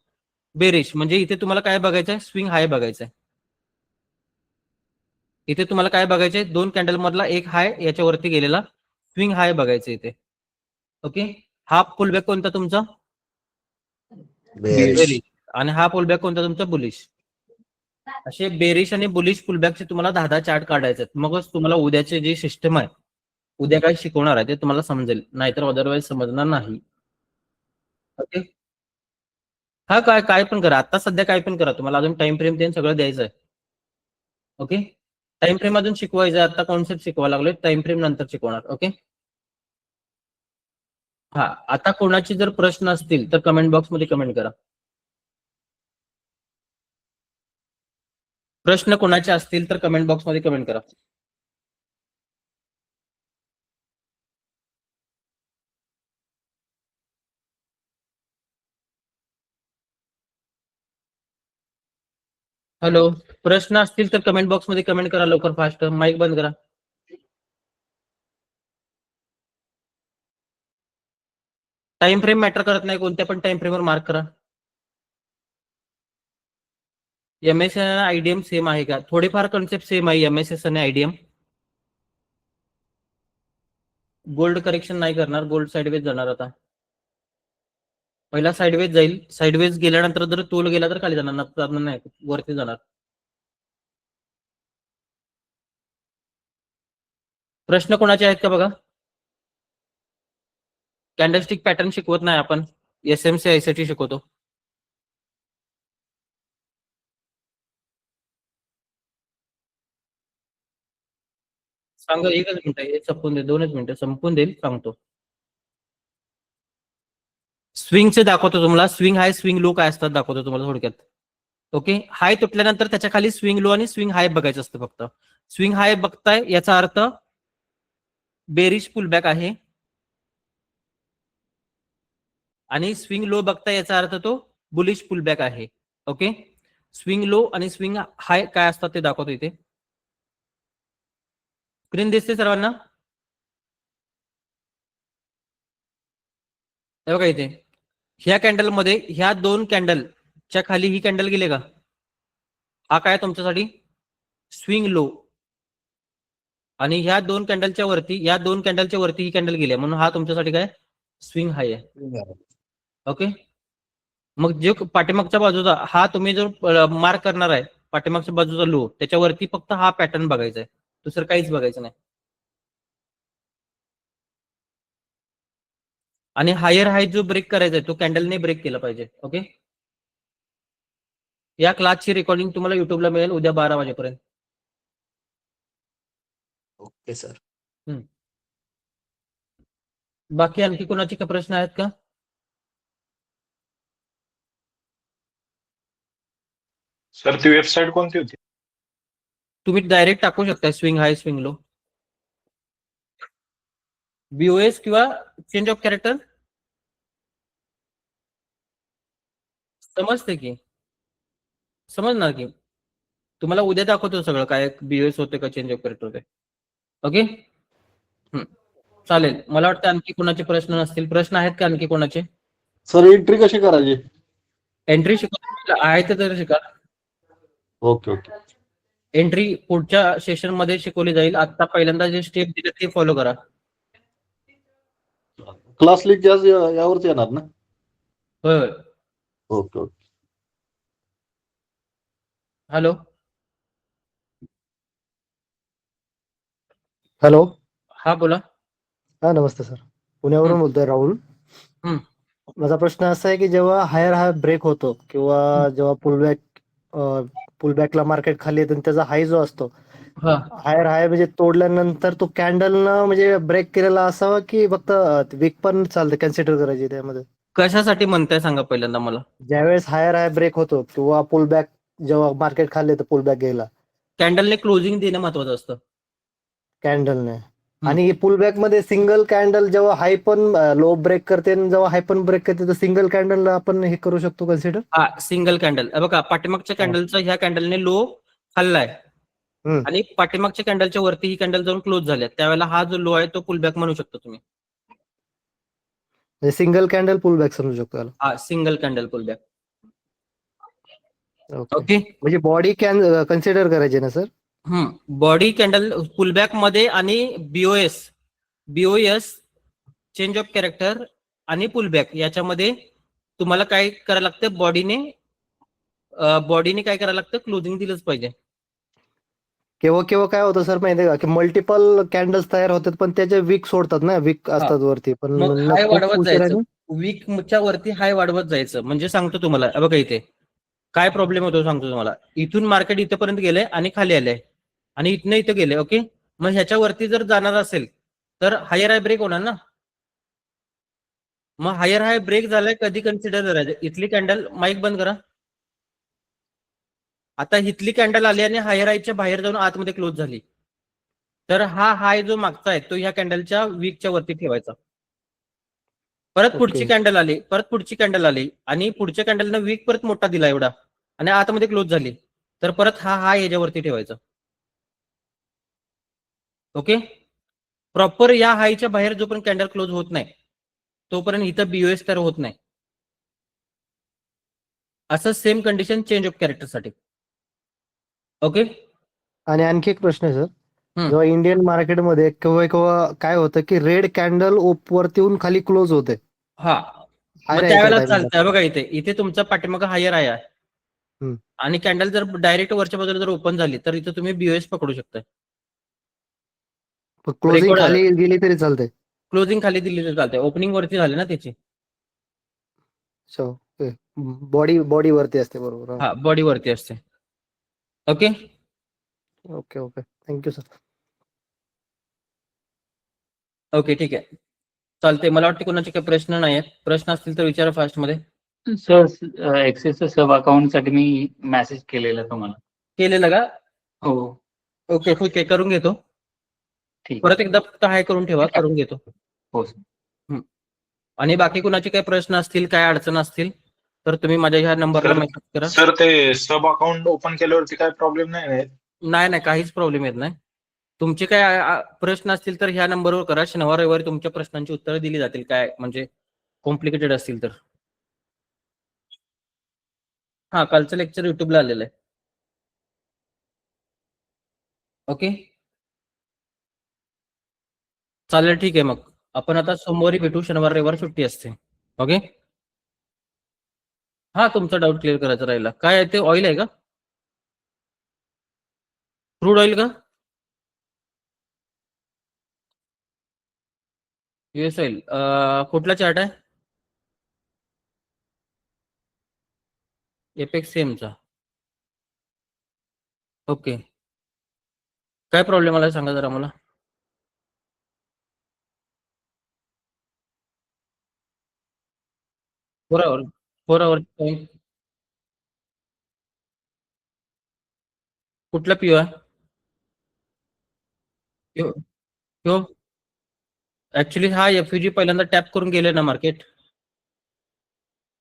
Speaker 1: बेरिश. म्हणजे इथे तुम्हाला काय बघायचंय, स्विंग हाय बघायचंय. इथे तुम्हाला काय बघायचंय, 2 कॅन्डल मधला एक हाय याच्यावरती गेलेला स्विंग हाय बघायचं इथे. ओके, हा पुलबॅक कोणता तुमचा, बेरिश. आणि हा पुलबॅक कोणता तुमचा, बुलिश. असे बेरिश आणि बुलिश पुलबॅकचे तुम्हाला 10 चार्ट काढायचे, मगच तुम्हाला उद्याचे जे सिस्टम आहे, उद्या काय शिकवणार आहे ते तुम्हाला समजेल, नाहीतर अदरवाईज समजणार नाही. ओके, हा काय पण करा, आता सध्या काय पण करा, तुम्हाला अजून टाइम फ्रेम ते सगळं द्यायचं आहे. ओके, टाइम फ्रेम अजून शिकवायचं, आता कॉन्सेप्ट शिकवायला लागलोय, टाइम फ्रेम नंतर शिकवणार. ओके, हा. आता कोणाचे जर प्रश्न असतील तर कमेंट बॉक्स मध्ये कमेंट करा. प्रश्न कोणाचे असतील तर कमेंट बॉक्स मध्ये कमेंट करा. हॅलो, प्रश्न असतील तर कमेंट बॉक्स मध्ये कमेंट करा लवकर, फास्ट. माईक बंद करा. टाइम फ्रेम मॅटर करत नाही, कोणत्या पण टाइम फ्रेमवर मार्क करा. एमएसएस आणि आयडीएम सेम आहे का? थोडीफार कन्सेप्ट सेम आहे एमएसएस आणि आयडीएम. गोल्ड करेक्शन नाही करणार, गोल्ड साइडवेज जाणार आता. पहिला साइडवेज जाईल, साइडवेज गेल्यानंतर जर तोल गेला तर खाली जाणार, नाही वरती जाणार. प्रश्न कोणाचे आहेत का बघा. कॅन्डलस्टिक पॅटर्न शिकवत नाही आपण, एसएमसी आयसीटी शिकवतो. सांगा, एकच मिनिट, हे संपून दे, 2च मिनिटं संपून देईल, सांगतो. स्विंगचे दाखवतो तुम्हाला, स्विंग हाय स्विंग लो काय असतात दाखवतो तुम्हाला थोडक्यात. ओके, हाय तुटल्यानंतर त्याच्या खाली स्विंग लो आणि स्विंग हाय बघायचं असतं फक्त. स्विंग हाय बघताय याचा अर्थ बेरिश पुलबॅक आहे, आणि स्विंग लो बघताय याचा अर्थ तो बुलिश पुलबॅक आहे. ओके, स्विंग लो आणि स्विंग हाय काय असतात ते दाखवतो इथे. स्क्रीन दिसते सर्वांना? हे बघा इथे, ह्या कॅन्डल मध्ये ह्या 2 कॅन्डलच्या खाली ही कॅन्डल गेले का? हा काय तुमच्यासाठी स्विंग लो, आणि ह्या 2 कॅन्डलच्या वरती, या 2 कॅन्डलच्या वरती ही कॅन्डल गेली, म्हणून हा तुमच्यासाठी काय स्विंग हाय आहे. ओके, मग जो पाठीमागच्या बाजूचा हा तुम्ही जो मार्क करणार आहे, पाठीमागच्या बाजूचा लो, त्याच्यावरती फक्त हा पॅटर्न बघायचा आहे, दुसरं काहीच बघायचं नाही. आणि हायर हाय जो ब्रेक करायचा आहे तो कॅन्डलने ब्रेक केला पाहिजे. ओके, या क्लासची रेकॉर्डिंग तुम्हाला युट्यूबला मिळेल उद्या 12 वाजेपर्यंत.
Speaker 4: Okay sir.
Speaker 1: बाकी आणखी कोणाचे का प्रश्न आहेत का?
Speaker 9: सर ती वेबसाईट कोणती होती?
Speaker 1: तुम्ही डायरेक्ट टाकू शकता स्विंग हाय स्विंग लो, बीओएस किंवा चेंज ऑफ कॅरेक्टर. समजते की, समजणार की, तुम्हाला उद्या दाखवतो सगळं काय बीओएस होते का चेंज ऑफ कॅरेक्टर होते. ओके, चालेल. मला वाटतं आणखी कोणाचे प्रश्न नसतील. प्रश्न आहेत का आणखी कोणाचे?
Speaker 10: सर एंट्री कशी करायची?
Speaker 1: एंट्री शिकवतो आहे तर शिका.
Speaker 10: Okay okay.
Speaker 1: एंट्री पुढच्या सेशन मध्ये शिकवली जाईल. आता पहिल्यांदा जे स्टेप दिले ते फॉलो करा.
Speaker 10: क्लास लिंक यावरती येणार ना?
Speaker 1: होय होय.
Speaker 10: Okay okay.
Speaker 1: हॅलो
Speaker 3: हॅलो,
Speaker 1: हा बोला.
Speaker 3: हा नमस्ते सर, पुण्यावरून बोलतोय राहुल. माझा प्रश्न असा आहे की जेव्हा हायर हाय ब्रेक होतो किंवा जेव्हा पुलबॅकला मार्केट खाली येतं, त्याचा हाय जो असतो,
Speaker 1: हा,
Speaker 3: हायर हाय म्हणजे तोडल्यानंतर तो कॅन्डलनं म्हणजे ब्रेक केलेला असावा की फक्त वीक पण चालते कन्सिडर करायची त्यामध्ये?
Speaker 1: कशासाठी म्हणताय सांगा पहिल्यांदा मला.
Speaker 3: ज्यावेळेस हायर हाय ब्रेक होतो किंवा पुलबॅक, जेव्हा मार्केट खाली येतं पुलबॅक घ्यायला,
Speaker 1: कॅन्डलने क्लोजिंग देणं महत्वाचं असतं.
Speaker 3: कॅन्डलने, आणि पुलबॅक मध्ये सिंगल कॅन्डल जेव्हा हाय पण लो ब्रेक करते आणि जेव्हा हाय पण ब्रेक करते, तर सिंगल कॅन्डल आपण हे करू शकतो कन्सिडर?
Speaker 1: हा, सिंगल कॅन्डल. बघा, पाठीमागच्या कॅन्डलचा ह्या कॅन्डलने लो खाल्लाय आणि पाठीमागच्या कॅन्डलच्या वरती ही कॅन्डल जाऊन क्लोज झाल्या, त्यावेळेला हा जो लो आहे तो पुलबॅक म्हणू शकतो तुम्ही.
Speaker 3: सिंगल कॅन्डल पुलबॅक समजू शकतो याला?
Speaker 1: हा, सिंगल कॅन्डल पुलबॅक.
Speaker 3: ओके, म्हणजे बॉडी कन्सिडर करायची ना सर?
Speaker 1: बॉडी कॅन्डल पुलबॅक मध्ये, आणि बीओएस चेंज ऑफ कॅरेक्टर आणि पुलबॅक याच्यामध्ये तुम्हाला काय करायला लागतं, बॉडीने काय करायला लागतं, क्लोजिंग दिलंच पाहिजे.
Speaker 3: केव्हा केव्हा काय होतं सर माहितीये का, की मल्टिपल कॅन्डल्स तयार होतात पण त्याचे वीक सोडतात ना, वीक असतात वरती, पण
Speaker 1: मग हाय वाढवत जायचं, वीकच्या वरती हाय वाढवत जायचं. म्हणजे सांगतो तुम्हाला, बघा इथे काय प्रॉब्लेम होतो सांगतो तुम्हाला. इथून मार्केट इथपर्यंत गेलंय आणि खाली आलंय, आणि इथनं इथं गेले. ओके, मग ह्याच्यावरती जर जाणार असेल तर हायर हाय ब्रेक होणार ना. मग हायर हाय ब्रेक झालाय कधी कन्सिडर करायचं? इथली कॅन्डल, माईक बंद करा. आता इथली कॅन्डल आली आणि हायर हायच्या बाहेर जाऊन आतमध्ये क्लोज झाली, तर हा हाय जो मागचा आहे तो ह्या कॅन्डलच्या वीकच्या वरती ठेवायचा. परत पुढची कॅन्डल आली, आणि पुढच्या कॅन्डलनं वीक परत मोठा दिला एवढा, आणि आतमध्ये क्लोज झाली, तर परत हा याच्यावरती ठेवायचा. ओके, प्रॉपर या हायच्या बाहेर जोपर्यंत कॅन्डल क्लोज होत नाही तोपर्यंत इथं बीओएस तयार होत नाही. असं सेम कंडिशन चेंज ऑफ कॅरेक्टरसाठी. ओके,
Speaker 3: आणि आणखी एक प्रश्न आहे सर,
Speaker 1: हम्म.
Speaker 3: जेव्हा इंडियन मार्केटमध्ये केव्हा केव्हा काय होतं की रेड कॅन्डल वरती येऊन खाली क्लोज होते,
Speaker 1: हा
Speaker 3: हायर
Speaker 1: मग
Speaker 3: आहे त्या
Speaker 1: त्यावेळेला
Speaker 3: टाइमला.
Speaker 1: चालतंय. बघा इथे तुमचा पाठीमागं हायर आहे
Speaker 3: हम्म.
Speaker 1: आणि कॅन्डल जर डायरेक्ट वरच्या बाजूला जर ओपन झाली तर इथं तुम्ही बीओएस पकडू शकता.
Speaker 3: क्लोजिंग
Speaker 1: Record
Speaker 3: खाली गेली तरी चालते.
Speaker 1: क्लोजिंग खाली दिली तर चालते, ओपनिंग वरती झाली ना त्याची.
Speaker 3: बॉडी वरती असते, बरोबर.
Speaker 1: हा, बॉडी वरती असते. Okay,
Speaker 3: okay okay, thank you sir.
Speaker 1: Okay, ठीक आहे, चालते. मला वाटतं कोणाचे काही प्रश्न नाही आहेत. प्रश्न असतील तर विचारा फास्ट मध्ये.
Speaker 6: सर एक्सेसचं सब अकाउंट साठी मी मेसेज केलेला तुम्हाला.
Speaker 1: केलेलं का?
Speaker 6: हो,
Speaker 1: ओके, ठीक आहे, करून घेतो.
Speaker 6: ठीक.
Speaker 1: परत एकदा फक्त हाय करून ठेवा, करून घेतो.
Speaker 6: हो सर.
Speaker 1: आणि बाकी कुणाचे काही प्रश्न असतील, काय अडचण असतील तर तुम्ही माझ्या ह्या नंबरला मेसेज करा.
Speaker 9: सर ते सब अकाउंट ओपन केल्यावरती काय प्रॉब्लेम नाही ना?
Speaker 1: नाही, काहीच प्रॉब्लेम येत नाही. तुमचे काय प्रश्न असतील तर ह्या नंबरवर करा. शनिवार रविवारी तुमच्या प्रश्नांची उत्तरं दिली जातील, काय म्हणजे कॉम्प्लिकेटेड असतील तर. हा, कालचं लेक्चर युट्यूबला आलेलं आहे. ओके, चालेल, ठीक आहे. मग आपण आता सोमवारी भेटू, शनिवार रविवार सुट्टी असते. ओके, हा, तुमचा डाऊट क्लिअर करायचा राहिला. काय आहे ते, ऑइल आहे का? क्रूड ऑइल का? US oil. कुठला चार्ट आहे? एपेक्स सेमचा. ओके, काय प्रॉब्लेम आला सांगा जरा मला. फोर आवर कुठला पिओ आहे? ऍक्च्युली हा एफयूजी पहिल्यांदा टॅप करून गेले ना मार्केट.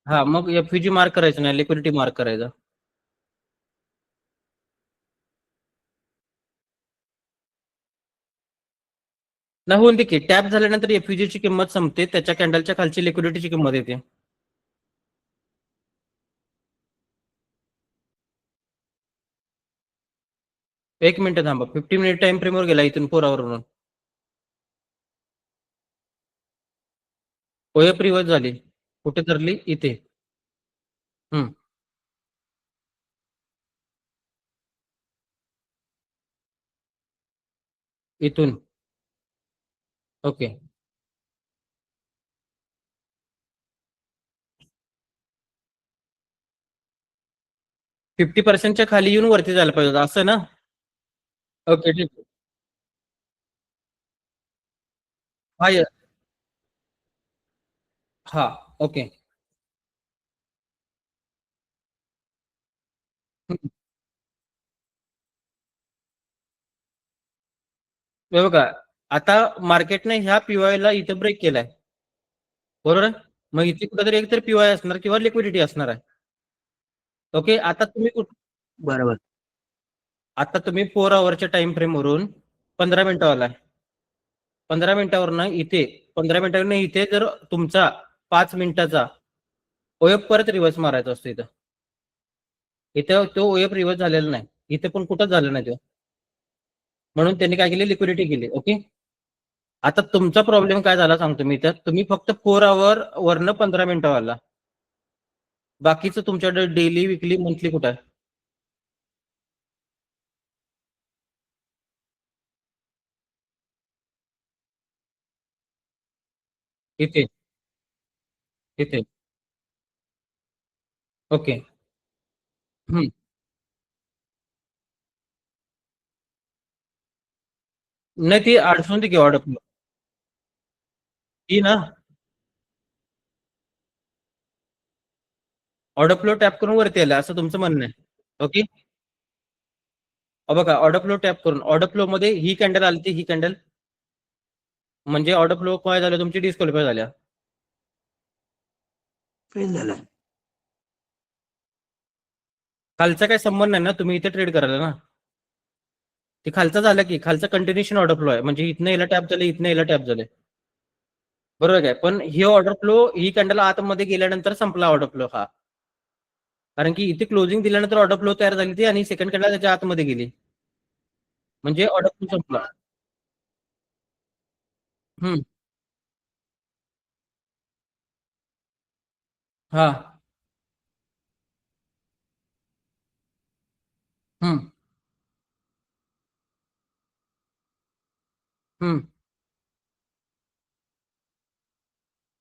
Speaker 1: हा, मग एफयूजी मार्क करायचं नाही, लिक्विडिटी मार्क करायचा. नाही, होऊन दे की टॅप झाल्यानंतर एफयूजी ची किंमत संपते, त्याच्या कॅन्डलच्या खालची लिक्विडिटीची किंमत येते. एक मिनिट थांबा, 50 मिनिट टाइम फ्रेमवर गेला इथून 4 आवर. ओएफ रिव्हर्स झाली, कुठे धरली? इथे. इथून. ओके, 50% खाली येऊन वरती जायला पाहिजे होतं, असं ना? ओके, ठीक. हा, ओके. हे बघा, आता मार्केटने ह्या पीवायला इथं ब्रेक केलाय, बरोबर आहे? मग इथे कुठेतरी एक तर पीवाय असणार किंवा लिक्विडिटी असणार आहे. ओके, आता तुम्ही
Speaker 4: बरोबर.
Speaker 1: आता तुम्ही 4 आवरच्या टाइम फ्रेम वरून 15 मिनिटावर आलाय. 15 मिनिटावर ना इथे 15 मिनिटावर इथे जर तुमचा 5 मिनिटाचा ओएफ परत रिव्हर्स मारायचा असतो. इथं तो ओएफ रिव्हर्स झालेला नाही, इथे पण कुठंच झालं नाही तो, म्हणून त्यांनी काय केली, लिक्विडिटी केली. ओके, आता तुमचा प्रॉब्लेम काय झाला सांगतो मी. तर तुम्ही फक्त 4 आवर वरनं 15 मिनिटावर आला, बाकीचं तुमच्याकडे डेली, विकली, मंथली कुठं आहे? इथे, इथे. ओके, नाही ती अडचण की ऑर्डर फ्लो ती ना, ऑर्डर फ्लो टॅप करून वरती आला असं तुमचं म्हणणं आहे. ओके, बघा, ऑर्डर फ्लो टॅप करून ऑर्डर फ्लो मध्ये ही कॅन्डल आली, ही कॅन्डल म्हणजे ऑर्डर फ्लो काय झालं, तुमची डिस्क्वालिफाय झाल्या.
Speaker 4: फेल झाला.
Speaker 1: खालचा काही संबंध नाही ना, तुम्ही इथे ट्रेड करायला ना. ते खालचं झालं की खालचं कंटिन्युएशन ऑर्डर फ्लो आहे, म्हणजे इथनं याला टॅप झालं, इथनं याला टॅप झाले, बरोबर काय. पण ही ऑर्डर फ्लो, ही कॅन्डल आतमध्ये गेल्यानंतर संपला ऑर्डर फ्लो हा, कारण की इथे क्लोजिंग दिल्यानंतर ऑर्डर फ्लो तयार झाली ती आणि सेकंड कॅन्डल त्याच्या आतमध्ये गेली, म्हणजे ऑर्डर फ्लो संपला. हम्म. हा. हम्म. हम्म.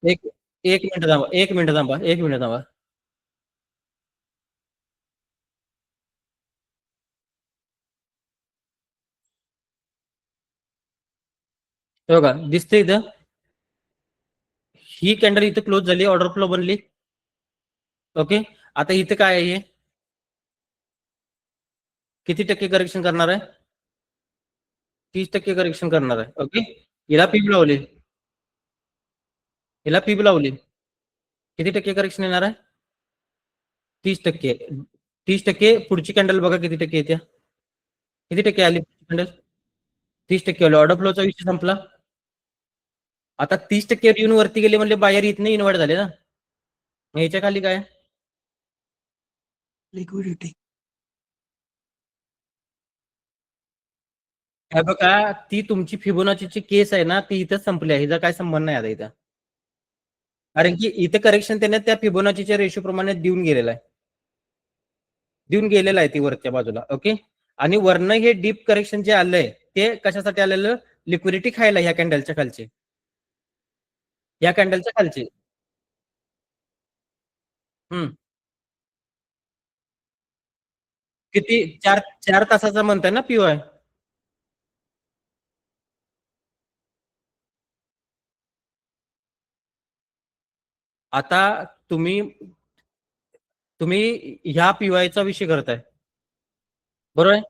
Speaker 1: एक एक मिनिट थांबा, एक मिनिट थांबा, एक मिनिट थांबा. हे बघा दिसते इथं, ही कॅन्डल इथं क्लोज झाली, ऑर्डर फ्लो बनली. ओके, आता इथं काय आहे, हे किती टक्के करेक्शन करणार आहे? 30% करेक्शन करणार आहे. ओके, हिला पीप लावली, हिला पीप लावली, किती टक्के करेक्शन येणार आहे? 30%. 30% पुढची कॅन्डल बघा किती टक्के येत्या, किती टक्के आली कॅन्डल? 30% आली. ऑर्डर फ्लोचा विषय संपला. आता 30% येऊन वरती गेले म्हणजे बाहेर इथनं इन्व्हर्ट झाले ना. मग याच्या खाली काय?
Speaker 4: लिक्विडिटी.
Speaker 1: हे बघा, ती तुमची फिबोनाचीची केस आहे ना, ती इथं संपली आहे, हिचा काय संबंध नाही आता इथं, कारण की इथं करेक्शन त्याने त्या फिबोनाचीच्या रेशो प्रमाणे देऊन गेलेला आहे, ती वरच्या बाजूला. ओके, आणि वरनं हे डीप करेक्शन जे आलंय ते कशासाठी आलेलं? लिक्विडिटी खायला ह्या कॅन्डलच्या खालचे, या कॅन्डलच्या खालचे. हम्म. किती? 4 तासाचा म्हणताय ना पीओआय? आता तुम्ही ह्या पीओआयचा विषय करताय, बरोबर आहे?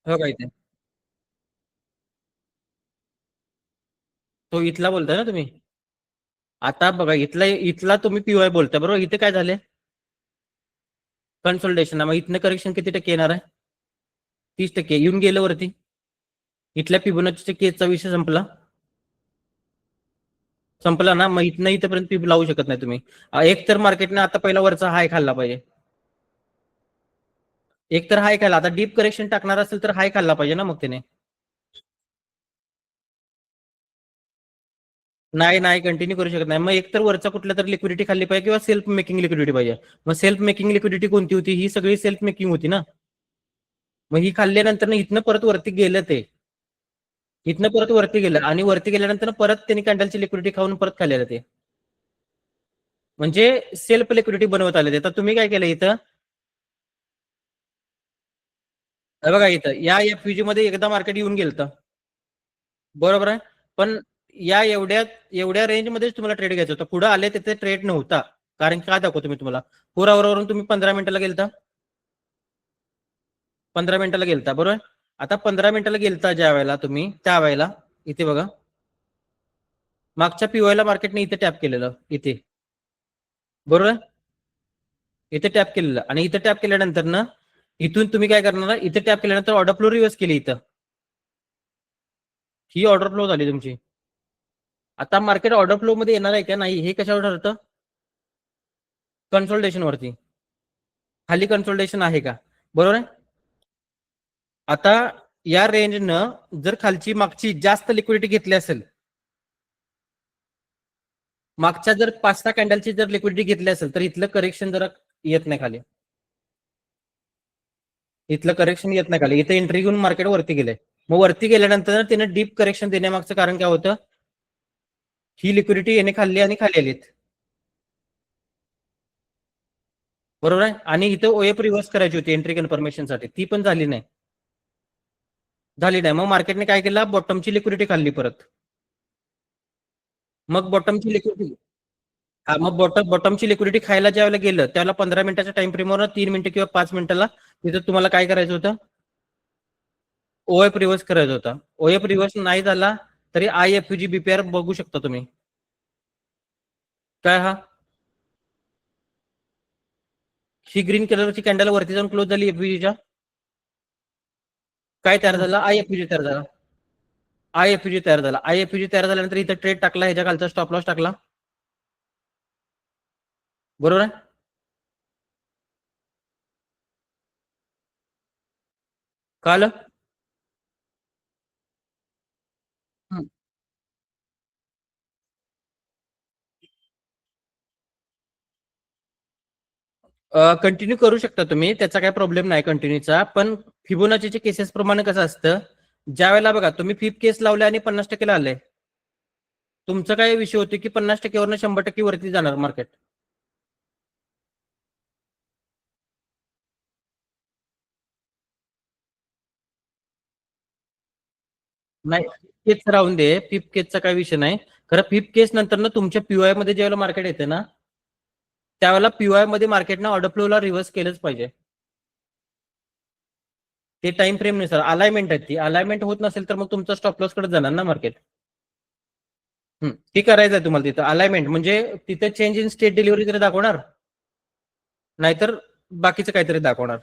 Speaker 1: हो का, इथे तो इथला बोलताय ना तुम्ही? आता बघा, इथला तुम्ही पीओआय बोलताय, बरोबर? इथे काय झाले? कन्सोल्टेशन. मग इथनं करेक्शन किती टक्के येणार आहे? 30% येऊन गेलं वरती. इथल्या फिबोनाचीच्या केसचा विषय संपला ना. मग इथनं इथपर्यंत पीप लावू शकत नाही तुम्ही. एक तर मार्केटने आता पहिला वरचा हाय खाल्ला पाहिजे, एक तर हाय खाल्ला. आता डीप करेक्शन टाकणार असेल तर हाय खाल्ला पाहिजे ना मग त्याने. नाही कंटिन्यू करू शकत नाही. मग एक तर वरचा कुठल्या तरी लिक्विडिटी खाल्ली पाहिजे किंवा सेल्फ मेकिंग लिक्विडिटी पाहिजे. मग सेल्फ मेकिंग लिक्विडिटी कोणती होती? ही सगळी सेल्फ मेकिंग होती ना. मग ही खाल्ल्यानंतर इथनं परत वरती गेलं, ते इथनं परत वरती गेलं आणि वरती गेल्यानंतर परत त्यांनी कॅन्डलची लिक्विडिटी खाऊन परत खाल्लेलं, ते म्हणजे सेल्फ लिक्विडिटी बनवत आले. आता तुम्ही काय केलं इथं? बघा इथं या एफयूजी मध्ये एकदा मार्केट येऊन गेलं, बरोबर आहे. पण या एवढ्या रेंजमध्येच तुम्हाला ट्रेड घ्यायचं होतं. पुढे आले तिथे ट्रेड नव्हता, कारण काय दाखवतो मी तुम्हाला. 4 आवरवरून तुम्ही 15 मिनिटाला गेलता, 15 मिनिटाला गेलता, बरोबर. आता 15 मिनिटाला गेलता ज्या वेळेला तुम्ही, त्या वेळेला इथे बघा, मागच्या पीओआयला मार्केटने इथे टॅप केलेलं, इथे, बरोबर. इथे टॅप केलेलं आणि इथे टॅप केल्यानंतर ना इथून तुम्ही काय करणार? इथे टॅप केल्यानंतर ऑर्डर फ्लो रिव्हर्स केली, इथं ही ऑर्डर फ्लो झाली तुमची. आता मार्केट ऑर्डर फ्लो मध्ये येणार आहे का नाही हे कशावर ठरतं? कन्सोल्टेशन वरती. खाली कन्सोल्टेशन आहे का, बरोबर आहे. आता या रेंजनं जर खालची मागची जास्त लिक्विडिटी घेतली असेल, मागच्या जर 5-6 कॅन्डलची जर लिक्विडिटी घेतली असेल, तर इथलं करेक्शन जरा येत नाही खाली, इथलं करेक्शन येत नाही खाली. इथे एंट्री घेऊन मार्केट वरती गेले. मग वरती गेल्यानंतर त्याने डीप करेक्शन देण्यामागचं कारण काय होतं? ही लिक्विडिटी याने खाल्ली आणि खाली आलीत, बरोबर आहे. आणि इथं ओएफ रिव्हर्स करायची होती एंट्री कन्फर्मेशन साठी, ती पण झाली नाही. मग मार्केटने काय केलं? बॉटमची लिक्विडिटी खाल्ली परत. मग बॉटमची लिक्विडिटी मग बॉटमची लिक्विडिटी खायला ज्या वेळेला गेलं त्याला 15 मिनिटाच्या टाइम फ्रेमवर 3 मिनिटं किंवा 5 मिनिटाला तिथं तुम्हाला काय करायचं होतं? ओएफ रिव्हर्स करायचा होता. ओएफ रिव्हर्स नाही झाला तरी IFUG BPR बघू शकता तुम्ही. काय हा ही ग्रीन कलरची कॅन्डल वरती जाऊन क्लोज झाली एफयुजीच्या. काय तयार झालं? IFUG तयार झाला. IFUG तयार झाला. IFUG तयार झाल्यानंतर इथं ट्रेड टाकला, ह्याच्या खालचा स्टॉप लॉस टाकला. बरोबर आहे. काल कंटिन्यू करू शकता तुम्ही, त्याचा काही प्रॉब्लेम नाही कंटिन्यूचा. पण फिबोनाचीच्या केसेस प्रमाणे कसं असतं, ज्या वेळेला बघा तुम्ही फिफ केस लावले आणि 50% ला आले, तुमचं काय विषय होते की 50% वरनं 100% वरती जाणार मार्केट. नाही केस राहून दे, फिफ केसचा काही विषय नाही. खरं फिफ केस नंतर ना तुमच्या पीओआय मध्ये ज्यावेळेला मार्केट येते ना, त्यावेळेला पीओआय मध्ये मार्केटनं ऑर्डर फ्लोला रिव्हर्स केलंच पाहिजे. ते टाइम फ्रेम नुसार अलाइनमेंट आहे, ती अलाइनमेंट होत नसेल तर मग तुमचा स्टॉप लॉस कडे जाणार ना मार्केट. ती करायचं आहे तुम्हाला तिथं अलाइनमेंट, म्हणजे तिथे चेंज इन स्टेट डिलिव्हरी तरी दाखवणार, नाहीतर बाकीचं काहीतरी दाखवणार.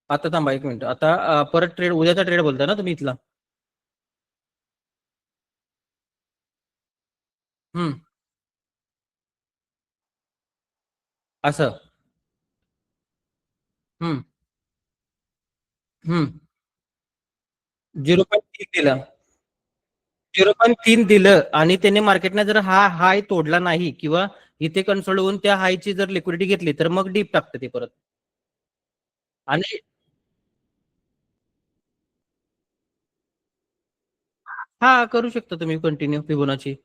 Speaker 1: आता थांबा 1 मिनिट. आता परत ट्रेड, उद्याचा ट्रेड बोलताय ना तुम्ही इथला. असं 0.3 दिलं, 0.3 दिलं आणि त्याने मार्केटने जर हा हाय तोडला नाही किंवा इथे कन्सोल्ड होऊन त्या हायची जर लिक्विडिटी घेतली तर मग डीप टाकते ते परत. आणि हा करू शकता तुम्ही कंटिन्यू फिबोनाची.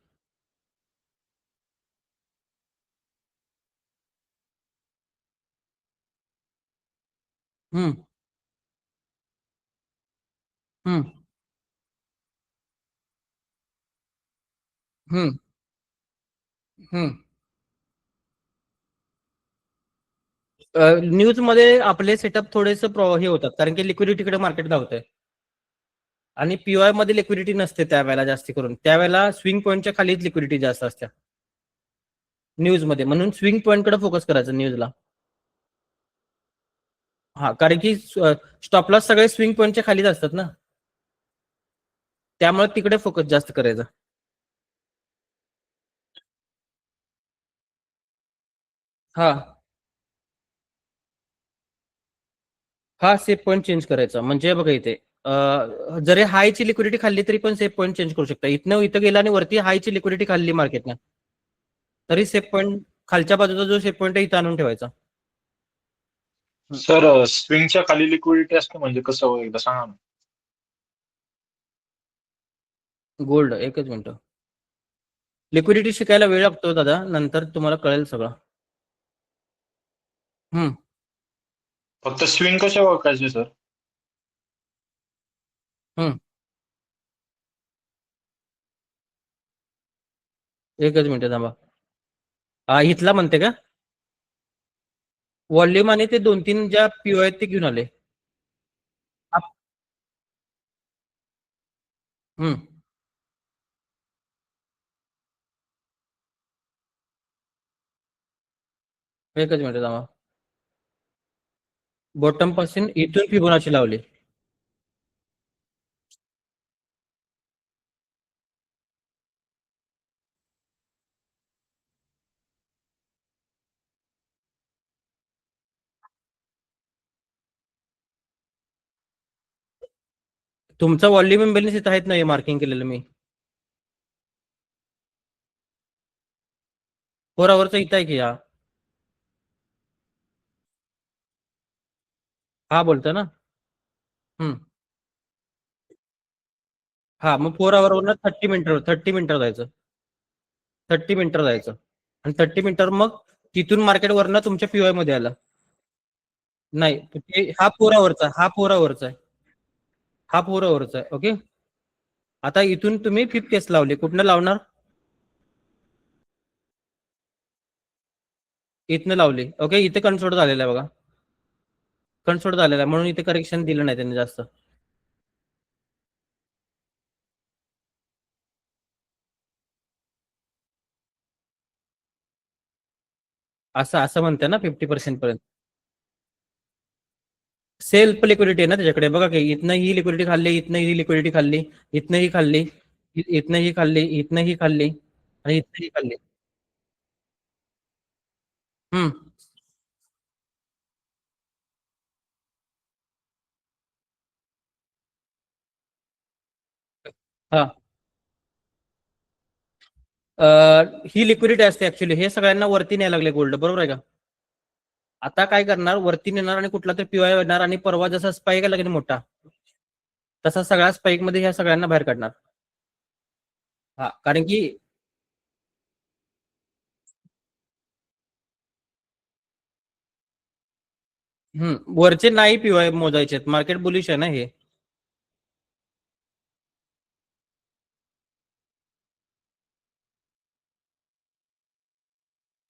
Speaker 1: हम्म हम्म हम्म हम्म न्यूज मध्ये आपले सेटअप थोडेसे हे होतात, कारण की लिक्विडिटीकडे मार्केट धावतंय आणि पीओआय मध्ये लिक्विडिटी नसते त्यावेळेला जास्ती करून. त्यावेळेला स्विंग पॉईंटच्या खालीच लिक्विडिटी जास्त असते न्यूज मध्ये, म्हणून स्विंग पॉईंट कडे फोकस करायचं न्यूजला. हा, कारण की स्टॉप लॉस सगळे स्विंग पॉईंटच्या खालीच असतात ना, त्यामुळे तिकडे फोकस जास्त करायचा. हा हा सेफ पॉईंट चेंज करायचा. म्हणजे बघा इथे जरी हायची लिक्विडिटी खाल्ली तरी पण सेफ पॉईंट चेंज करू शकता. इथं गेला आणि वरती हायची लिक्विडिटी खाल्ली मार्केटनं, तरी सेफ पॉईंट खालच्या बाजूचा जो सेफ पॉईंट आहे इथं आणून ठेवायचा.
Speaker 9: सर स्विंगच्या खाली लिक्विडिटी असते म्हणजे कसं हो, एकदा सांगा ना.
Speaker 1: गोल्ड, एकच मिनिट. लिक्विडिटी शिकायला वेळ लागतो दादा, नंतर तुम्हाला कळेल सगळं.
Speaker 9: फक्त स्विंग कशा ओळखायचे सर?
Speaker 1: एकच मिनिट थांबा. इथला म्हणते का व्हॉल्यूम आणि ते 2-3 ज्या पीओ आहेत ते घेऊन आले. एकच मिनिट थांबा. बॉटम पासून इथून फिबोनाची लावली. तुमचा व्हॉल्यूम इम्बॅलन्स इथं आहेत नाही मार्किंग केलेलं मी. 4 आवरचा इथं आहे की हा बोलतोय ना. हा, मग 4 आवर 30 मिनिटं जायचं, 30 मिनिटं जायचं आणि 30 मिनिटं मग तिथून मार्केट वरनं तुमच्या पीओआय मध्ये आला. नाही हा 4 आवरचा, हा 4 आवरचा आहे, हा 4 आवरचा आहे. ओके, आता इथून तुम्ही 5 केस लावले, कुठनं लावणार? इथनं लावली. ओके, इथे कन्सोर्ट झालेला आहे बघा, कन्सोर्ट झालेला आहे म्हणून इथे करेक्शन दिलं नाही त्यांनी जास्त. असं असं म्हणते ना 50% पर्यंत. सेल्फ लिक्विडिटी आहे ना त्याच्याकडे. बघा की इथनं ही लिक्विडिटी खाल्ली, इथनं ही लिक्विडिटी खाल्ली, इथनं ही खाल्ली, इथनं ही खाल्ली, इथनं ही खाल्ली आणि इथनं ही खाल्ली. हम्म. हा, ही लिक्विडिटी असते ऍक्च्युली. हे सगळ्यांना वरती न्यायला लागले गोल्ड, बरोबर आहे का? आता काय करणार, वरती नेणार आणि कुठला तरी पीवाय येणार आणि परवा जसा स्पाईक आला की नाही मोठा, तसा सगळ्या स्पाईक मध्ये ह्या सगळ्यांना बाहेर काढणार. हा, कारण की वरचे नाही पीवाय मोजायचे, मार्केट बुलिश आहे ना हे.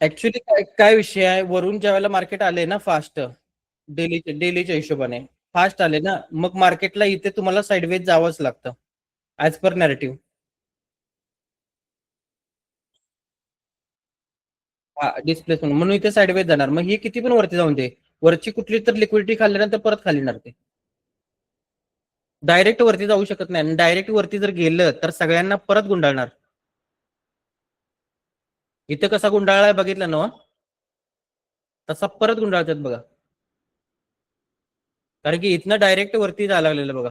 Speaker 1: ऍक्च्युली काय विषय आहे, वरून ज्या वेळेला मार्केट आले ना फास्ट, डेलीच्या हिशोबाने फास्ट आले ना, मग मार्केटला इथे तुम्हाला साईडवेज जावंच लागतं ऍज पर नॅरेटिव्ह. हा, डिस्प्लेसमेंट म्हणून इथे साईडवेज जाणार. मग ही किती पण वरती जाऊन दे, वरची कुठली तर लिक्विडिटी खाल्ल्यानंतर परत खाली येणार ते. डायरेक्ट वरती जाऊ शकत नाही, आणि डायरेक्ट वरती जर गेलं तर सगळ्यांना परत गुंडाळणार. इथे कसा गुंडाळा बघितला ना, तसा परत गुंडाळतात बघा. कारण की इथनं डायरेक्ट वरती जायला लागलेलं बघा,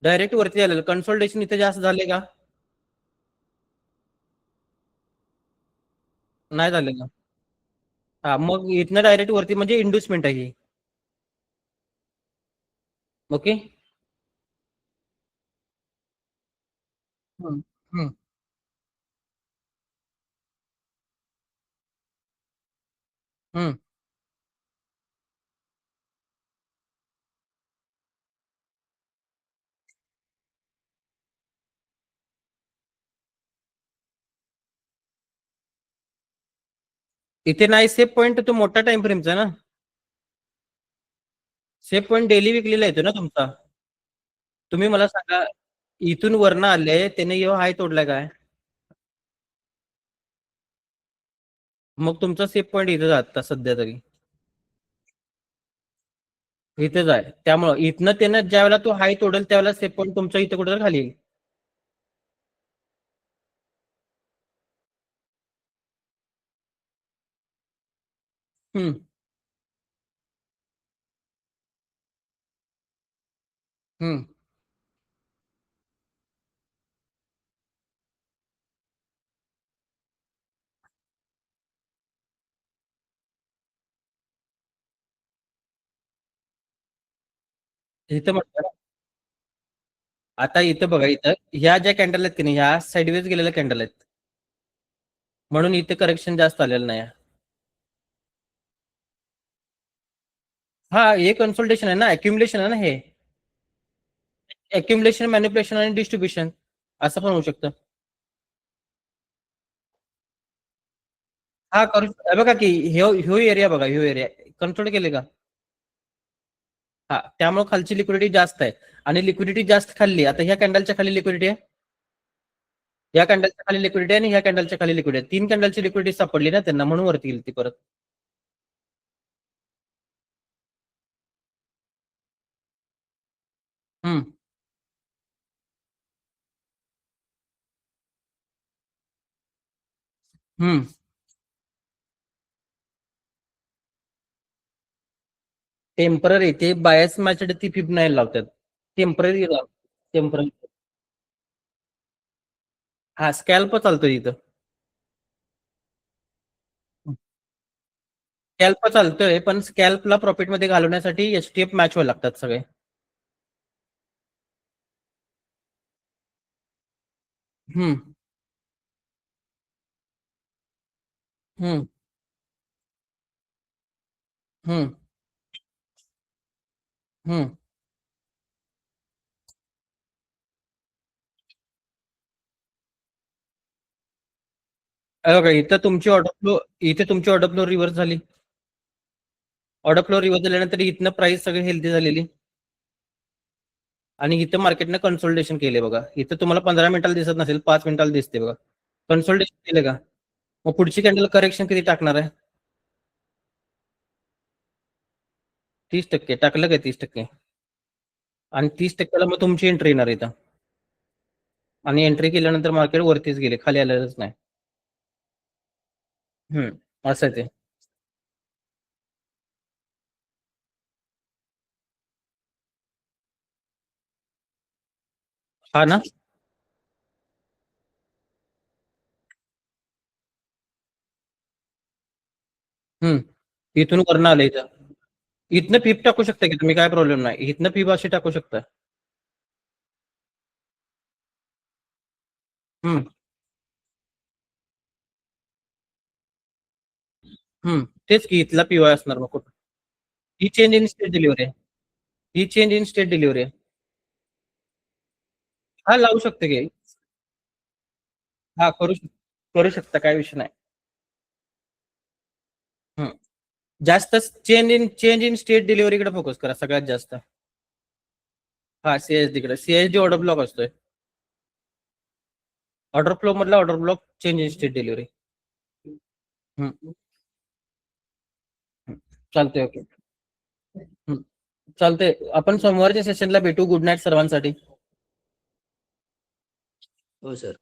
Speaker 1: डायरेक्ट वरती आलेलं. कन्सोल्टेशन इथे जास्त झाले का? नाही झालेलं. हा, मग इथनं डायरेक्ट वरती म्हणजे इंड्युसमेंट आहे ही. ओके. हम्म. हम्म. हम्म. इथे नाही सेफ पॉईंट, तो मोठा टाइम फ्रेमचा ना. सेफ पॉईंट डेली विकलेला येतो ना तुमचा. तुम्ही मला सांगा, इथून वरनं आले त्याने येऊ हाय तोडलाय काय? मग तुमचा सेफ पॉईंट इथे जात सध्या तरी इथेच आहे. त्यामुळं इथनं त्यानं ज्या वेळेला तो हाय तोडेल त्यावेळेला सेफ पॉईंट तुमच्या इथे कुठे खाली येईल. हम्म. हम्म. इथं म्हटलं ना, आता इथं बघा, इथं ह्या ज्या कॅन्डल आहेत की नाही, ह्या साईडवेज गेलेल्या कॅन्डल आहेत म्हणून इथे करेक्शन जास्त आलेलं नाही. हा, हे कन्सल्टेशन आहे ना, अक्युमुलेशन आहे ना हे. अक्युमुलेशन, मॅन्युप्युलेशन आणि डिस्ट्रीब्युशन असं पण होऊ शकतं. हा करू बघा की ह्यो एरिया बघा, ह्यो एरिया कंट्रोल केले का? हा, त्यामुळे खालची लिक्विडिटी जास्त आहे आणि लिक्विडिटी जास्त खाल्ली. आता ह्या कॅन्डलच्या खाली लिक्विडिटी आहे, या कॅन्डलच्या खाली लिक्विडिटी आहे आणि ह्या कॅन्डलच्या खाली लिक्विडिटी आहे. 3 कॅन्डलची लिक्विडिटी सापडली ना त्यांना, म्हणून वरती गेली ती परत. हम्म. हम्म. टेम्पररी ते बायस मॅच ती फिब नाही लावतात. Temporary temporary. हा, स्कॅल्प चालतो इथं. स्कॅल्प चालतोय, पण स्कॅल्पला प्रॉफिट मध्ये घालवण्यासाठी एचटीएफ मॅच व्हायला लागतात सगळे. हम्म. हम्म. हम्म. हम्म. बघा इथं तुमची ऑर्डर फ्लो रिव्हर्स झाली. ऑर्डर फ्लो रिव्हर्स झाल्यानंतर इथनं प्राइस सगळी हेल्दी झालेली आणि इथं मार्केटनं कन्सोल्टेशन केले बघा. इथं तुम्हाला 15 मिनिटाला दिसत नसेल, 5 मिनिटाला दिसते बघा. कन्सोल्टेशन केलं का? मग पुढची कॅन्डल करेक्शन किती टाकणार आहे? 30% टाकलं काय? 30% आणि 30%ला मग तुमची एंट्री येणार इथं आणि एंट्री केल्यानंतर मार्केट वरतीच गेले, खाली आलेलंच नाही. असं आहे ते. हा ना. इथून वरनं आलं इथं. इथनं पीप टाकू शकता की तुम्ही, काय प्रॉब्लेम नाही. इथनं पीप अशी टाकू शकता. तेच की इथला पीवाय असणार मग कुठं. ही चेंज इन स्टेट डिलिव्हरी आहे. ही चेंज इन स्टेट डिलिव्हरी आहे. हा लावू शकते की. हा करू शकता, काय विषय नाही. जास्त चेंज इन स्टेट डिलिव्हरीकडे फोकस करा सगळ्यात जास्त. हा सीएसडी कडे. सीएसडी ऑर्डर ब्लॉक असतोय. ऑर्डर फ्लो मधला order block change in state delivery. चालतंय. ओके. चालतंय. आपण सोमवारच्या सेशनला भेटू. गुड नाईट सर्वांसाठी.
Speaker 4: हो सर.